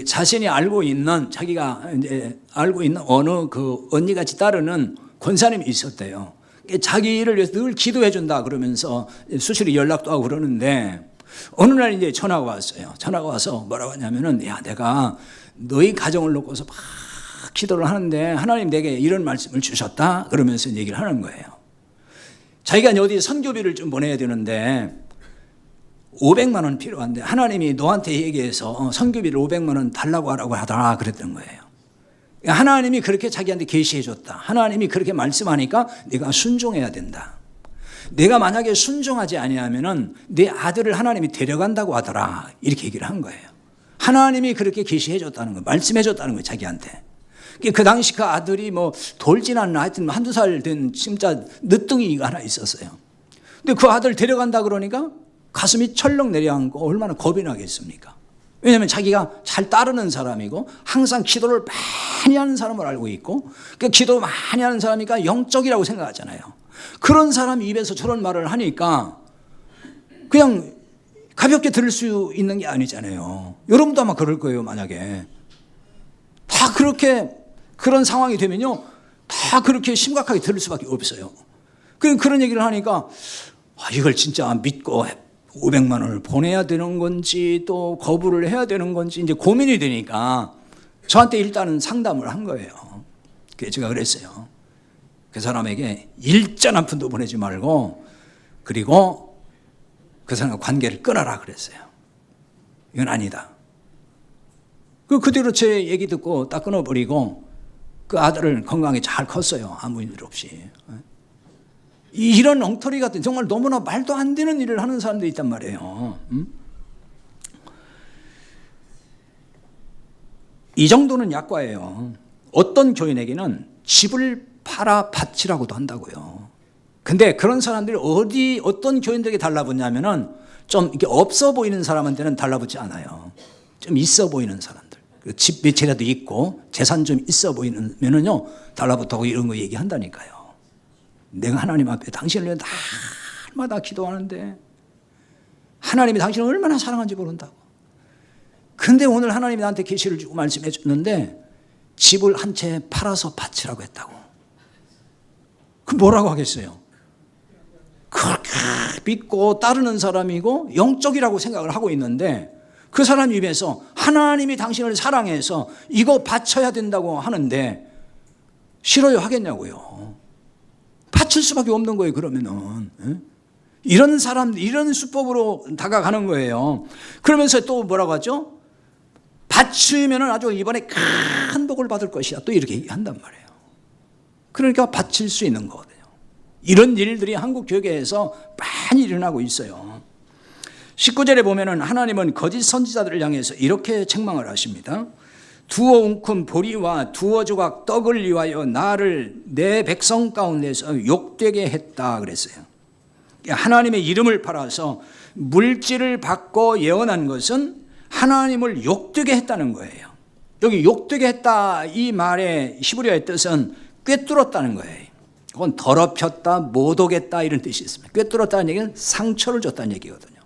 자신이 알고 있는, 자기가 이제 알고 있는 어느 그 언니같이 따르는 권사님이 있었대요. 자기를 위해서 늘 기도해 준다 그러면서 수시로 연락도 하고 그러는데 어느 날 이제 전화가 왔어요. 전화가 와서 뭐라고 하냐면은, 야, 내가 너희 가정을 놓고서 막 기도를 하는데 하나님 내게 이런 말씀을 주셨다 그러면서 얘기를 하는 거예요. 자기가 어디 선교비를 좀 보내야 되는데 500만 원 필요한데 하나님이 너한테 얘기해서 선교비를 500만 원 달라고 하라고 하더라 그랬던 거예요. 하나님이 그렇게 자기한테 계시해 줬다. 하나님이 그렇게 말씀하니까 네가 순종해야 된다. 내가 만약에 순종하지 아니하면은 내 아들을 하나님이 데려간다고 하더라, 이렇게 얘기를 한 거예요. 하나님이 그렇게 계시해 줬다는 거, 말씀해 줬다는 거예요, 자기한테. 그 당시 그 아들이 돌진 않나 하여튼 한두 살 된 진짜 늦둥이가 하나 있었어요. 근데 그 아들 데려간다 그러니까 가슴이 철렁 내려앉고 얼마나 겁이 나겠습니까? 왜냐하면 자기가 잘 따르는 사람이고 항상 기도를 많이 하는 사람을 알고 있고, 그러니까 기도 많이 하는 사람이니까 영적이라고 생각하잖아요. 그런 사람 입에서 저런 말을 하니까 그냥 가볍게 들을 수 있는 게 아니잖아요. 여러분도 아마 그럴 거예요. 만약에 다 그렇게 그런 상황이 되면요, 다 그렇게 심각하게 들을 수밖에 없어요. 그런 얘기를 하니까 이걸 진짜 믿고 500만 원을 보내야 되는 건지 또 거부를 해야 되는 건지 이제 고민이 되니까 저한테 일단은 상담을 한 거예요. 그래서 제가 그랬어요. 그 사람에게 일전 한 푼도 보내지 말고 그리고 그 사람과 관계를 끊어라 그랬어요. 이건 아니다. 그대로 제 얘기 듣고 딱 끊어버리고 그 아들을 건강하게 잘 컸어요. 아무 일 없이. 이런 엉터리 같은 정말 너무나 말도 안 되는 일을 하는 사람들이 있단 말이에요. 이 정도는 약과예요. 어떤 교인에게는 집을 팔아 바치라고도 한다고요. 근데 그런 사람들이 어떤 교인들에게 달라붙냐면은 좀 이렇게 없어 보이는 사람한테는 달라붙지 않아요. 좀 있어 보이는 사람들. 집 몇 채라도 있고 재산 좀 있어 보이면은요, 달라붙고 이런 거 얘기한다니까요. 내가 하나님 앞에 당신을 위해 날마다 기도하는데 하나님이 당신을 얼마나 사랑하는지 모른다고. 근데 오늘 하나님이 나한테 계시를 주고 말씀해 줬는데 집을 한 채 팔아서 바치라고 했다고. 그럼 뭐라고 하겠어요? 그렇게 믿고 따르는 사람이고 영적이라고 생각을 하고 있는데 그 사람 입에서 하나님이 당신을 사랑해서 이거 바쳐야 된다고 하는데 싫어요 하겠냐고요. 바칠 수밖에 없는 거예요. 그러면은 이런 사람, 이런 수법으로 다가가는 거예요. 그러면서 또 뭐라고 하죠? 바치면은 아주 이번에 큰 복을 받을 것이야. 또 이렇게 한단 말이에요. 그러니까 바칠 수 있는 거거든요. 이런 일들이 한국 교회에서 많이 일어나고 있어요. 19절에 보면은 하나님은 거짓 선지자들을 향해서 이렇게 책망을 하십니다. 두어 웅큼 보리와 두어 조각 떡을 위하여 나를 내 백성 가운데서 욕되게 했다 그랬어요. 하나님의 이름을 팔아서 물질을 받고 예언한 것은 하나님을 욕되게 했다는 거예요. 여기 욕되게 했다 이 말의 히브리어의 뜻은 꿰뚫었다는 거예요. 그건 더럽혔다, 모독했다 이런 뜻이 있습니다. 꿰뚫었다는 얘기는 상처를 줬다는 얘기거든요.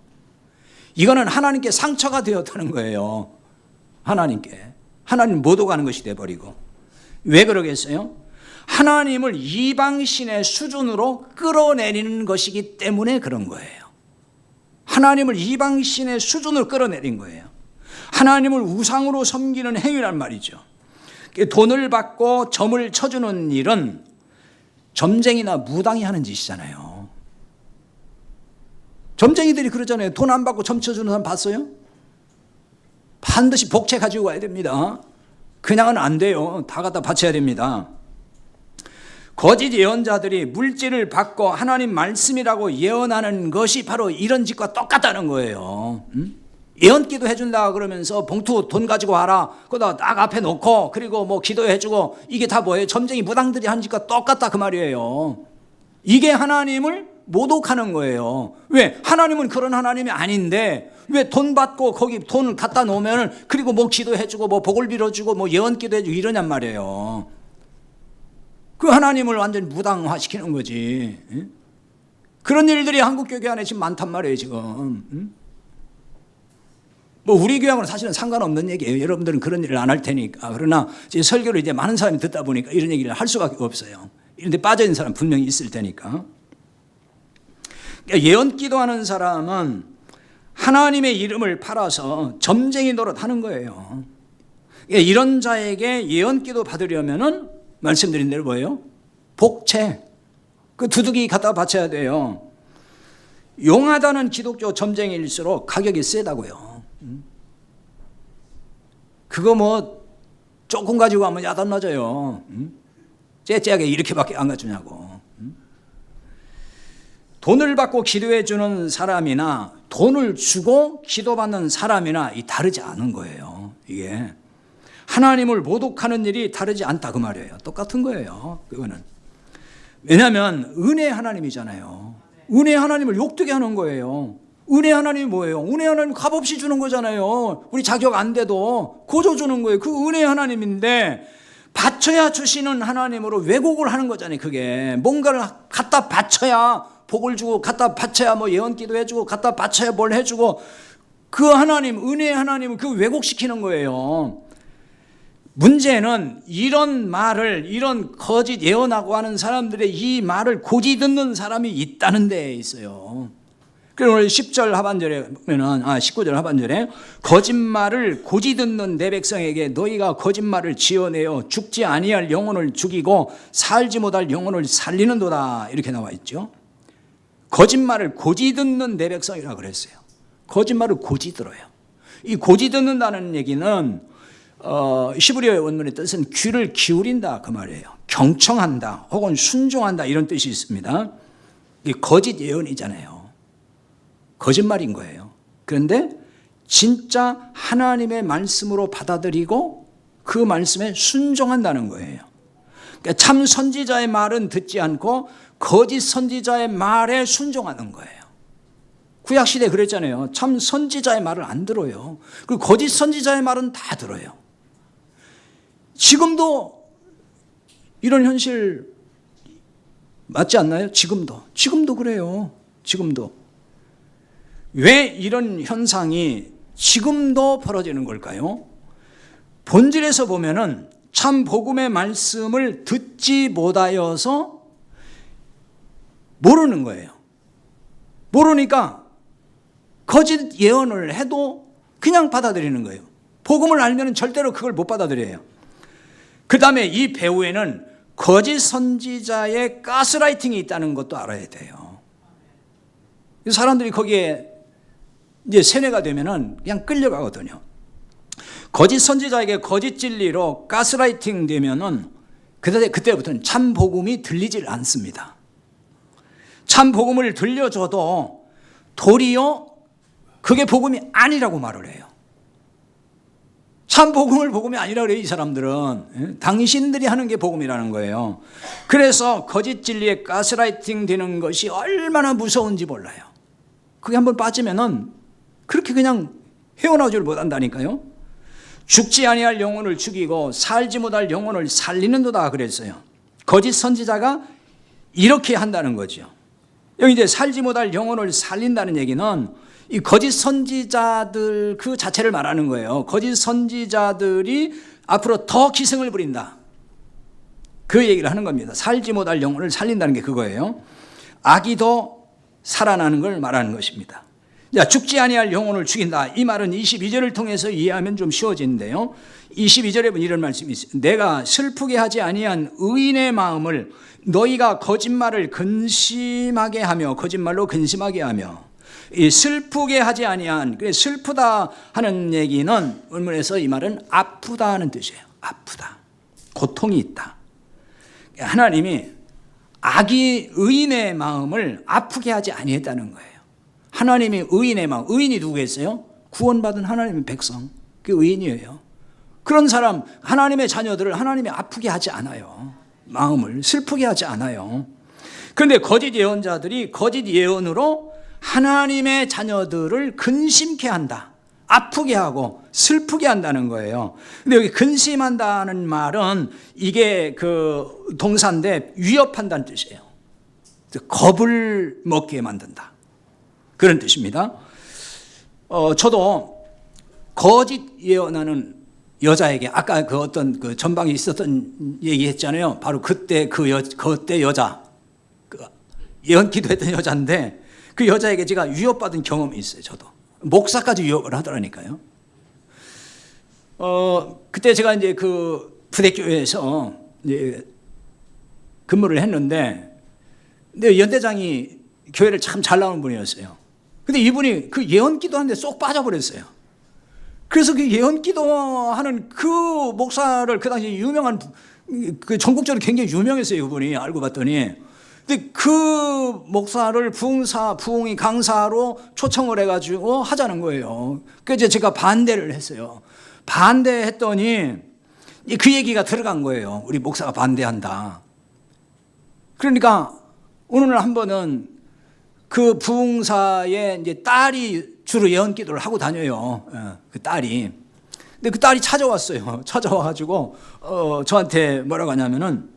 이거는 하나님께 상처가 되었다는 거예요. 하나님 모독하는 것이 돼버리고. 왜 그러겠어요? 하나님을 이방신의 수준으로 끌어내리는 것이기 때문에 그런 거예요. 하나님을 이방신의 수준으로 끌어내린 거예요. 하나님을 우상으로 섬기는 행위란 말이죠. 돈을 받고 점을 쳐주는 일은 점쟁이나 무당이 하는 짓이잖아요. 점쟁이들이 그러잖아요. 돈 안 받고 점 쳐주는 사람 봤어요? 반드시 복채 가지고 가야 됩니다. 그냥은 안 돼요. 다 갖다 바쳐야 됩니다. 거짓 예언자들이 물질을 받고 하나님 말씀이라고 예언하는 것이 바로 이런 짓과 똑같다는 거예요. 예언기도 해준다 그러면서 봉투 돈 가지고 와라. 거기다 딱 앞에 놓고 그리고 뭐 기도해주고 이게 다 뭐예요? 점쟁이 무당들이 한 짓과 똑같다 그 말이에요. 이게 하나님을 모독하는 거예요. 왜? 하나님은 그런 하나님이 아닌데 왜 돈 받고 거기 돈 갖다 놓으면 그리고 뭐 기도해주고 뭐 복을 빌어주고 뭐 예언기도 해주고 이러냔 말이에요. 그 하나님을 완전히 무당화시키는 거지. 그런 일들이 한국 교회 안에 지금 많단 말이에요 지금. 뭐 우리 교회하고는 사실은 상관없는 얘기예요. 여러분들은 그런 일을 안 할 테니까. 그러나 이제 설교를 이제 많은 사람이 듣다 보니까 이런 얘기를 할 수밖에 없어요. 이런데 빠져있는 사람 분명히 있을 테니까. 그러니까 예언 기도하는 사람은 하나님의 이름을 팔아서 점쟁이 노릇하는 거예요. 그러니까 이런 자에게 예언 기도 받으려면은 말씀드린 대로 뭐예요? 복채. 그 두둑이 갖다 바쳐야 돼요. 용하다는 기독교 점쟁이일수록 가격이 세다고요. 그거 뭐 조금 가지고 가면 야단 맞아요. 째째하게 이렇게밖에 안 가주냐고. 돈을 받고 기도해 주는 사람이나 돈을 주고 기도받는 사람이나 이 다르지 않은 거예요. 이게 하나님을 모독하는 일이 다르지 않다 그 말이에요. 똑같은 거예요. 그거는 왜냐하면 은혜 하나님이잖아요. 은혜 하나님을 욕되게 하는 거예요. 은혜 하나님이 뭐예요? 은혜 하나님 값없이 주는 거잖아요. 우리 자격 안 돼도 고조 주는 거예요. 그 은혜 하나님인데 바쳐야 주시는 하나님으로 왜곡을 하는 거잖아요. 그게 뭔가를 갖다 바쳐야 복을 주고 갖다 바쳐야 뭐 예언기도 해주고 갖다 바쳐야 뭘 해주고 그 하나님, 은혜의 하나님은 그 왜곡시키는 거예요. 문제는 이런 말을, 이런 거짓 예언하고 하는 사람들의 이 말을 고지 듣는 사람이 있다는 데에 있어요. 그래서 오늘 10절 하반절에 보면은 19절 하반절에 거짓말을 고지 듣는 내 백성에게 너희가 거짓말을 지어내어 죽지 아니할 영혼을 죽이고 살지 못할 영혼을 살리는도다 이렇게 나와 있죠. 거짓말을 고지 듣는 내 백성이라고 그랬어요. 거짓말을 고지 들어요. 이 고지 듣는다는 얘기는 히브리어의 원문의 뜻은 귀를 기울인다 그 말이에요. 경청한다 혹은 순종한다 이런 뜻이 있습니다. 이게 거짓 예언이잖아요. 거짓말인 거예요. 그런데 진짜 하나님의 말씀으로 받아들이고 그 말씀에 순종한다는 거예요. 그러니까 참 선지자의 말은 듣지 않고 거짓 선지자의 말에 순종하는 거예요. 구약시대 그랬잖아요. 참 선지자의 말을 안 들어요. 그리고 거짓 선지자의 말은 다 들어요. 지금도 이런 현실 맞지 않나요? 지금도 그래요. 지금도. 왜 이런 현상이 지금도 벌어지는 걸까요? 본질에서 보면은 참 복음의 말씀을 듣지 못하여서 모르는 거예요. 모르니까 거짓 예언을 해도 그냥 받아들이는 거예요. 복음을 알면 절대로 그걸 못 받아들여요. 그 다음에 이 배후에는 거짓 선지자의 가스라이팅이 있다는 것도 알아야 돼요. 사람들이 거기에 이제 세뇌가 되면은 그냥 끌려가거든요. 거짓 선지자에게 거짓 진리로 가스라이팅 되면은 그때부터는 참 복음이 들리질 않습니다. 참 복음을 들려줘도 도리어 그게 복음이 아니라고 말을 해요. 참 복음을 복음이 아니라고 그래요. 이 사람들은 당신들이 하는 게 복음이라는 거예요. 그래서 거짓 진리에 가스라이팅 되는 것이 얼마나 무서운지 몰라요. 그게 한번 빠지면은 그렇게 그냥 헤어나오지를 못한다니까요. 죽지 아니할 영혼을 죽이고 살지 못할 영혼을 살리는도다 그랬어요. 거짓 선지자가 이렇게 한다는 거죠. 여기 이제 살지 못할 영혼을 살린다는 얘기는 이 거짓 선지자들 그 자체를 말하는 거예요. 거짓 선지자들이 앞으로 더 기승을 부린다. 그 얘기를 하는 겁니다. 살지 못할 영혼을 살린다는 게 그거예요. 악이 더 살아나는 걸 말하는 것입니다. 자, 죽지 아니할 영혼을 죽인다. 이 말은 22절을 통해서 이해하면 좀 쉬워지는데요. 22절에 보면 이런 말씀이 있어요. 내가 슬프게 하지 아니한 의인의 마음을 너희가 거짓말을 근심하게 하며 거짓말로 근심하게 하며 이 슬프게 하지 아니한 그래 슬프다 하는 얘기는 원문에서 이 말은 아프다 하는 뜻이에요. 아프다. 고통이 있다. 하나님이 악이 의인의 마음을 아프게 하지 아니했다는 거예요. 하나님이 의인의 마음, 의인이 누구겠어요? 구원받은 하나님의 백성, 그 의인이에요. 그런 사람, 하나님의 자녀들을 하나님이 아프게 하지 않아요. 마음을 슬프게 하지 않아요. 그런데 거짓 예언자들이 거짓 예언으로 하나님의 자녀들을 근심케 한다. 아프게 하고 슬프게 한다는 거예요. 근데 여기 근심한다는 말은 이게 그 동사인데 위협한다는 뜻이에요. 겁을 먹게 만든다. 그런 뜻입니다. 저도 거짓 예언하는 여자에게 아까 그 어떤 그 전방에 있었던 얘기 했잖아요. 바로 그때 그때 여자 그 예언 기도했던 여자인데 그 여자에게 제가 위협받은 경험이 있어요. 저도 목사까지 위협을 하더라니까요. 그때 제가 이제 그 부대교회에서 이제 근무를 했는데 근데 연대장이 교회를 참 잘 나오는 분이었어요. 근데 이분이 그 예언 기도하는데 쏙 빠져버렸어요. 그래서 그 예언 기도하는 그 목사를 그 당시 유명한 그 전국적으로 굉장히 유명했어요. 그분이 알고 봤더니. 근데 그 목사를 부흥이 강사로 초청을 해가지고 하자는 거예요. 그래서 제가 반대를 했어요. 반대했더니 그 얘기가 들어간 거예요. 우리 목사가 반대한다. 그러니까 어느 날 한 번은 그 부흥사의 이제 딸이 주로 예언 기도를 하고 다녀요. 그 딸이. 근데 그 딸이 찾아왔어요. 찾아와가지고 저한테 뭐라고 하냐면은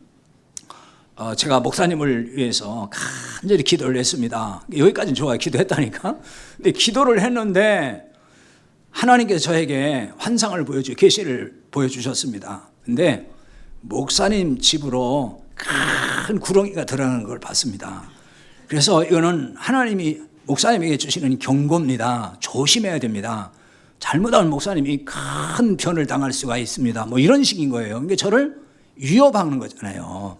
제가 목사님을 위해서 간절히 기도를 했습니다. 여기까지는 좋아요. 기도했다니까. 근데 기도를 했는데 하나님께서 저에게 환상을 계시를 보여주셨습니다. 근데 목사님 집으로 큰 구렁이가 들어가는 걸 봤습니다. 그래서 이거는 하나님이 목사님에게 주시는 경고입니다. 조심해야 됩니다. 잘못하면 목사님이 큰 변을 당할 수가 있습니다. 뭐 이런 식인 거예요. 그러니까 저를 위협하는 거잖아요.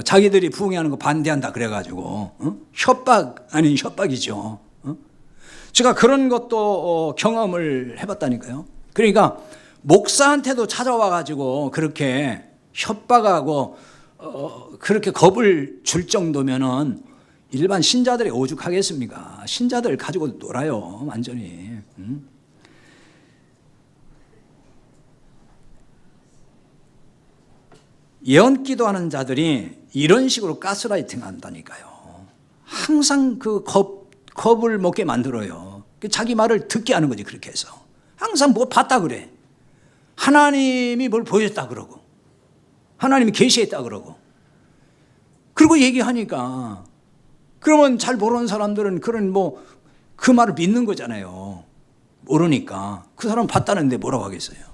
자기들이 부흥하는 거 반대한다 그래가지고 협박 아닌 협박이죠. 제가 그런 것도 경험을 해봤다니까요. 그러니까 목사한테도 찾아와가지고 그렇게 협박하고 그렇게 겁을 줄 정도면은 일반 신자들이 오죽하겠습니까? 신자들 가지고 놀아요, 완전히. 예언 기도하는 자들이 이런 식으로 가스라이팅 한다니까요. 항상 그 겁을 먹게 만들어요. 자기 말을 듣게 하는 거지, 그렇게 해서. 항상 뭐 봤다 그래. 하나님이 뭘 보였다 그러고, 하나님이 계시했다 그러고. 그리고 얘기하니까, 그러면 잘 모르는 사람들은 그런 그 말을 믿는 거잖아요. 모르니까. 그 사람 봤다는데 뭐라고 하겠어요.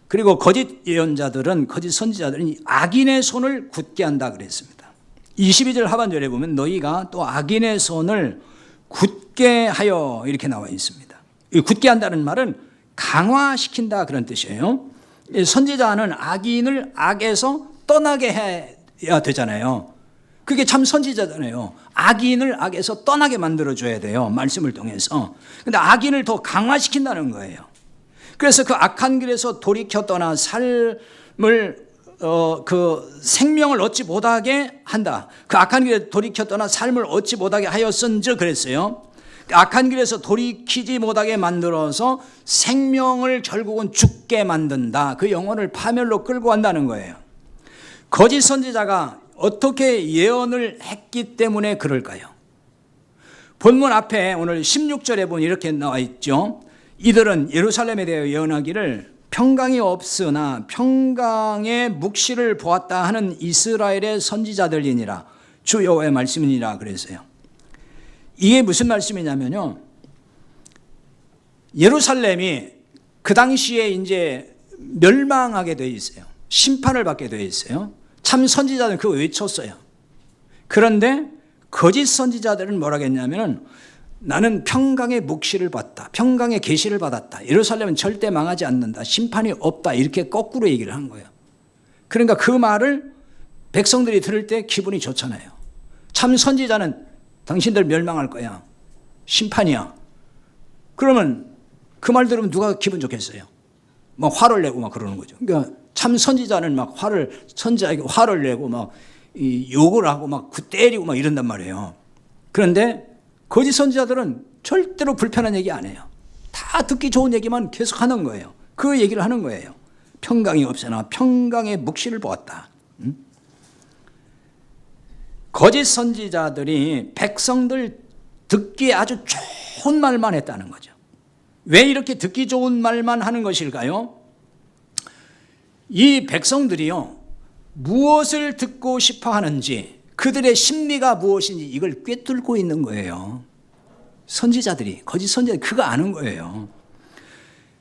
그리고 거짓 예언자들은, 거짓 선지자들은 악인의 손을 굳게 한다 그랬습니다. 22절 하반절에 보면 너희가 또 악인의 손을 굳게 하여 이렇게 나와 있습니다. 이 굳게 한다는 말은 강화시킨다 그런 뜻이에요. 선지자는 악인을 악에서 떠나게 해야 되잖아요. 그게 참 선지자잖아요. 악인을 악에서 떠나게 만들어줘야 돼요. 말씀을 통해서. 근데 악인을 더 강화시킨다는 거예요. 그래서 그 악한 길에서 돌이켜 떠나 삶을 그 생명을 얻지 못하게 한다. 그 악한 길에 돌이켜 떠나 삶을 얻지 못하게 하였은즉 그랬어요. 악한 길에서 돌이키지 못하게 만들어서 생명을 결국은 죽게 만든다. 그 영혼을 파멸로 끌고 간다는 거예요. 거짓 선지자가 어떻게 예언을 했기 때문에 그럴까요? 본문 앞에 오늘 16절에 보면 이렇게 나와 있죠. 이들은 예루살렘에 대하여 예언하기를 평강이 없으나 평강의 묵시를 보았다 하는 이스라엘의 선지자들이니라. 주 여호와의 말씀이니라 그랬어요. 이게 무슨 말씀이냐면요. 예루살렘이 그 당시에 이제 멸망하게 되어 있어요. 심판을 받게 되어 있어요. 참 선지자들은 그거 외쳤어요. 그런데 거짓 선지자들은 뭐라고 했냐면은 나는 평강의 묵시를 받았다. 평강의 계시를 받았다. 예루살렘은 절대 망하지 않는다. 심판이 없다. 이렇게 거꾸로 얘기를 한 거예요. 그러니까 그 말을 백성들이 들을 때 기분이 좋잖아요. 참 선지자는 당신들 멸망할 거야. 심판이야. 그러면 그 말 들으면 누가 기분 좋겠어요? 막 화를 내고 막 그러는 거죠. 그러니까 참 선지자는 막 선지자에게 화를 내고 막 욕을 하고 막 때리고 막 이런단 말이에요. 그런데 거짓 선지자들은 절대로 불편한 얘기 안 해요. 다 듣기 좋은 얘기만 계속 하는 거예요. 그 얘기를 하는 거예요. 평강이 없으나 평강의 묵시를 보았다. 거짓 선지자들이 백성들 듣기에 아주 좋은 말만 했다는 거죠. 왜 이렇게 듣기 좋은 말만 하는 것일까요? 이 백성들이요, 무엇을 듣고 싶어 하는지, 그들의 심리가 무엇인지 이걸 꿰뚫고 있는 거예요. 선지자들이, 거짓 선지자들이 그거 아는 거예요.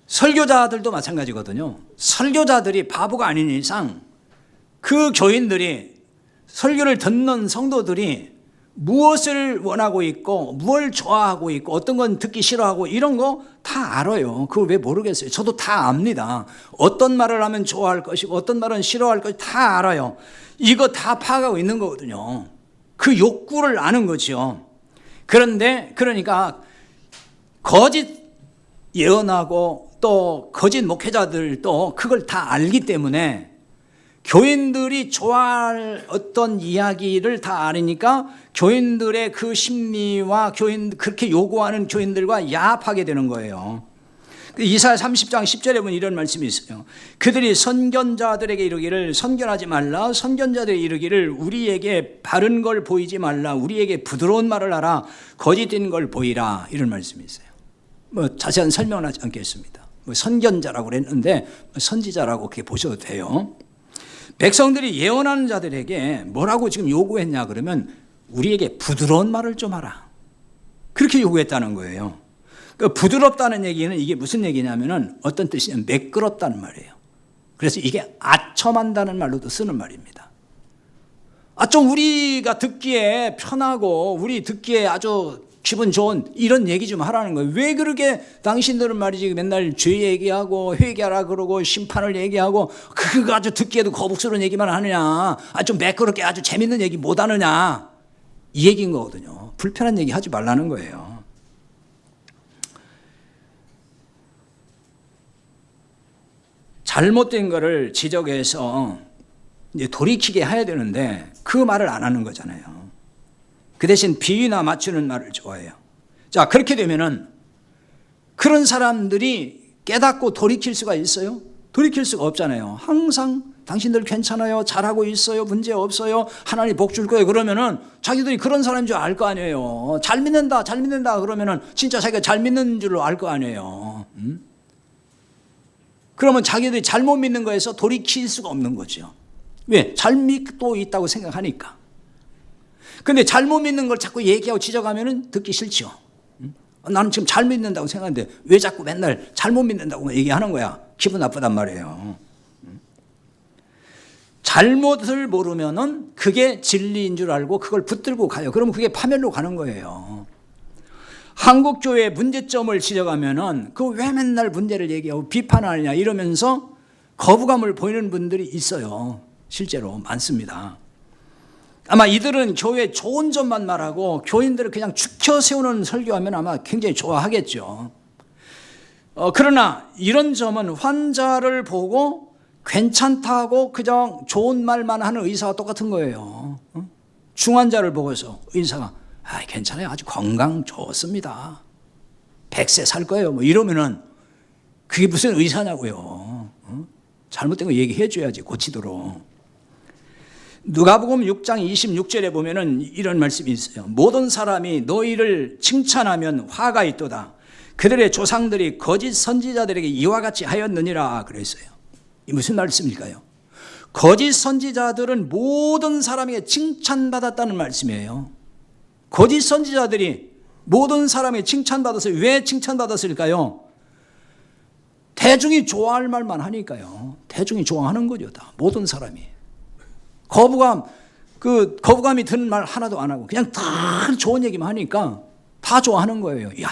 설교자들도 마찬가지거든요. 설교자들이 바보가 아닌 이상 그 교인들이, 설교를 듣는 성도들이 무엇을 원하고 있고 뭘 좋아하고 있고 어떤 건 듣기 싫어하고 이런 거 다 알아요. 그거 왜 모르겠어요. 저도 다 압니다. 어떤 말을 하면 좋아할 것이고 어떤 말은 싫어할 것이 다 알아요. 이거 다 파악하고 있는 거거든요. 그 욕구를 아는 거죠. 그런데 그러니까 거짓 예언하고 또 거짓 목회자들도 그걸 다 알기 때문에 교인들이 좋아할 어떤 이야기를 다 아니까 교인들의 그 심리와 그렇게 요구하는 교인들과 야합하게 되는 거예요. 이사야 30장 10절에 보면 이런 말씀이 있어요. 그들이 선견자들에게 이르기를 선견하지 말라. 선견자들이 이르기를 우리에게 바른 걸 보이지 말라. 우리에게 부드러운 말을 하라. 거짓된 걸 보이라. 이런 말씀이 있어요. 자세한 설명은 하지 않겠습니다. 선견자라고 그랬는데 선지자라고 그렇게 보셔도 돼요. 백성들이 예언하는 자들에게 뭐라고 지금 요구했냐 그러면 우리에게 부드러운 말을 좀 하라. 그렇게 요구했다는 거예요. 그 부드럽다는 얘기는 이게 무슨 얘기냐면은 어떤 뜻이냐면 매끄럽다는 말이에요. 그래서 이게 아첨한다는 말로도 쓰는 말입니다. 좀 우리가 듣기에 편하고 우리 듣기에 아주 기분 좋은 이런 얘기 좀 하라는 거예요. 왜 그렇게 당신들은 말이지 맨날 죄 얘기하고 회개하라 그러고 심판을 얘기하고 그거 아주 듣기에도 거북스러운 얘기만 하느냐. 좀 매끄럽게 아주 재밌는 얘기 못 하느냐. 이 얘기인 거거든요. 불편한 얘기 하지 말라는 거예요. 잘못된 거를 지적해서 이제 돌이키게 해야 되는데 그 말을 안 하는 거잖아요. 그 대신 비유나 맞추는 말을 좋아해요. 자, 그렇게 되면은 그런 사람들이 깨닫고 돌이킬 수가 있어요? 돌이킬 수가 없잖아요. 항상 당신들 괜찮아요, 잘하고 있어요, 문제 없어요, 하나님 복 줄 거예요 그러면은 자기들이 그런 사람인 줄 알 거 아니에요. 잘 믿는다 그러면은 진짜 자기가 잘 믿는 줄로 알 거 아니에요. 그러면 자기들이 잘못 믿는 거에서 돌이킬 수가 없는 거죠. 왜? 잘 믿고 있다고 생각하니까. 근데 잘못 믿는 걸 자꾸 얘기하고 지적하면은 듣기 싫죠. 나는 지금 잘 믿는다고 생각하는데 왜 자꾸 맨날 잘못 믿는다고 얘기하는 거야? 기분 나쁘단 말이에요. 잘못을 모르면은 그게 진리인 줄 알고 그걸 붙들고 가요. 그러면 그게 파멸로 가는 거예요. 한국 교회의 문제점을 지적하면은 그 왜 맨날 문제를 얘기하고 비판하느냐 이러면서 거부감을 보이는 분들이 있어요. 실제로 많습니다. 아마 이들은 교회 좋은 점만 말하고 교인들을 그냥 죽여 세우는 설교하면 아마 굉장히 좋아하겠죠. 그러나 이런 점은 환자를 보고 괜찮다고 그냥 좋은 말만 하는 의사와 똑같은 거예요. 중환자를 보고서 의사가 괜찮아요, 아주 건강 좋습니다, 100세 살 거예요 뭐 이러면은 그게 무슨 의사냐고요. 잘못된 거 얘기해 줘야지 고치도록. 누가복음 6장 26절에 보면은 이런 말씀이 있어요. 모든 사람이 너희를 칭찬하면 화가 있도다. 그들의 조상들이 거짓 선지자들에게 이와 같이 하였느니라 그랬어요. 이 무슨 말씀일까요? 거짓 선지자들은 모든 사람에게 칭찬받았다는 말씀이에요. 거짓 선지자들이 모든 사람에게 칭찬받았어요. 왜 칭찬받았을까요? 대중이 좋아할 말만 하니까요. 대중이 좋아하는 거죠, 다. 모든 사람이. 거부감이 드는 말 하나도 안 하고 그냥 다 좋은 얘기만 하니까 다 좋아하는 거예요. 이야,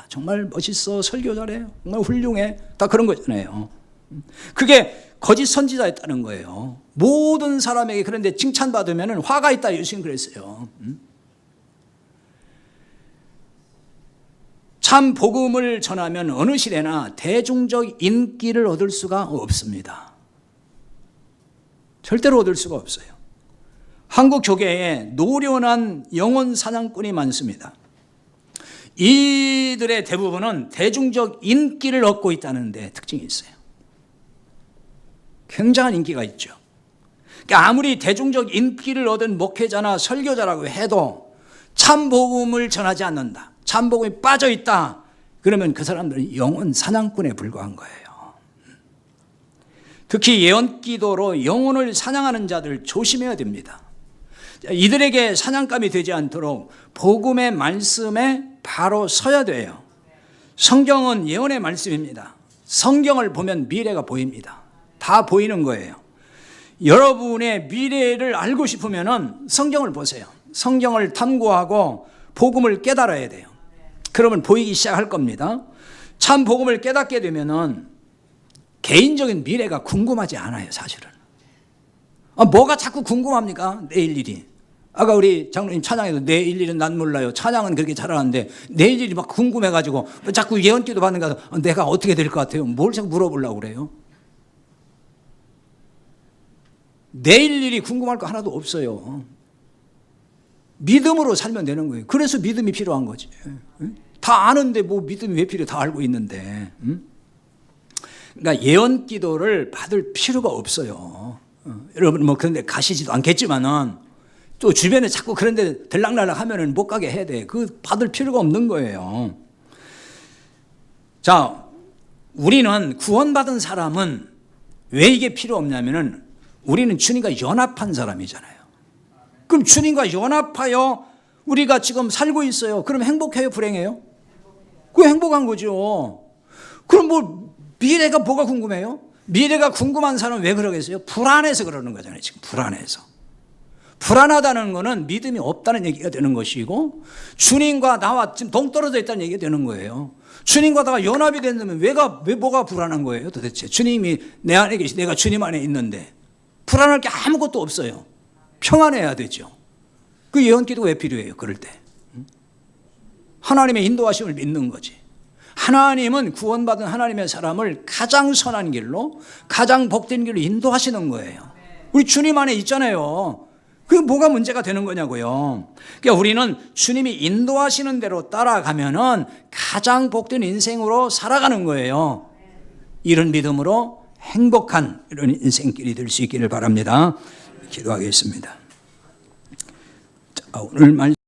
정말 멋있어, 설교 잘해, 정말 훌륭해, 다 그런 거잖아요. 그게 거짓 선지자였다는 거예요. 모든 사람에게 그런데 칭찬받으면 화가 있다, 예수님 그랬어요. 참 복음을 전하면 어느 시대나 대중적 인기를 얻을 수가 없습니다. 절대로 얻을 수가 없어요. 한국 교계에 노련한 영혼 사냥꾼이 많습니다. 이들의 대부분은 대중적 인기를 얻고 있다는 데 특징이 있어요. 굉장한 인기가 있죠. 그러니까 아무리 대중적 인기를 얻은 목회자나 설교자라고 해도 참 복음을 전하지 않는다, 참 복음이 빠져 있다, 그러면 그 사람들은 영혼 사냥꾼에 불과한 거예요. 특히 예언 기도로 영혼을 사냥하는 자들 조심해야 됩니다. 이들에게 사냥감이 되지 않도록 복음의 말씀에 바로 서야 돼요. 성경은 예언의 말씀입니다. 성경을 보면 미래가 보입니다. 다 보이는 거예요. 여러분의 미래를 알고 싶으면 성경을 보세요. 성경을 탐구하고 복음을 깨달아야 돼요. 그러면 보이기 시작할 겁니다. 참 복음을 깨닫게 되면은 개인적인 미래가 궁금하지 않아요, 사실은. 뭐가 자꾸 궁금합니까? 내일 일이. 아까 우리 장로님 찬양에도 내일 일은 난 몰라요. 찬양은 그렇게 잘하는데 내일 일이 막 궁금해가지고 자꾸 예언기도 받는 거 가서 내가 어떻게 될 것 같아요? 뭘 자꾸 물어보려고 그래요? 내일 일이 궁금할 거 하나도 없어요. 믿음으로 살면 되는 거예요. 그래서 믿음이 필요한 거지. 다 아는데 뭐 믿음이 왜 필요해? 다 알고 있는데. 그러니까 예언 기도를 받을 필요가 없어요. 여러분 뭐 그런데 가시지도 않겠지만은 또 주변에 자꾸 그런데 들락날락 하면은 못 가게 해야 돼. 그 받을 필요가 없는 거예요. 자, 우리는 구원받은 사람은 왜 이게 필요 없냐면은 우리는 주님과 연합한 사람이잖아요. 그럼 주님과 연합하여 우리가 지금 살고 있어요. 그럼 행복해요, 불행해요? 그게 행복한 거죠. 그럼 뭐 미래가 뭐가 궁금해요? 미래가 궁금한 사람은 왜 그러겠어요? 불안해서 그러는 거잖아요. 지금 불안해서. 불안하다는 것은 믿음이 없다는 얘기가 되는 것이고, 주님과 나와 지금 동떨어져 있다는 얘기가 되는 거예요. 주님과 나가 연합이 된다면 왜 뭐가 불안한 거예요 도대체? 주님이 내 안에 계시, 내가 주님 안에 있는데 불안할 게 아무것도 없어요. 평안해야 되죠. 그 예언기도가 왜 필요해요? 그럴 때 하나님의 인도하심을 믿는 거지. 하나님은 구원받은 하나님의 사람을 가장 선한 길로, 가장 복된 길로 인도하시는 거예요. 우리 주님 안에 있잖아요. 그게 뭐가 문제가 되는 거냐고요. 그러니까 우리는 주님이 인도하시는 대로 따라가면은 가장 복된 인생으로 살아가는 거예요. 이런 믿음으로 행복한 이런 인생길이 될 수 있기를 바랍니다. 기도하겠습니다. 자, 오늘 말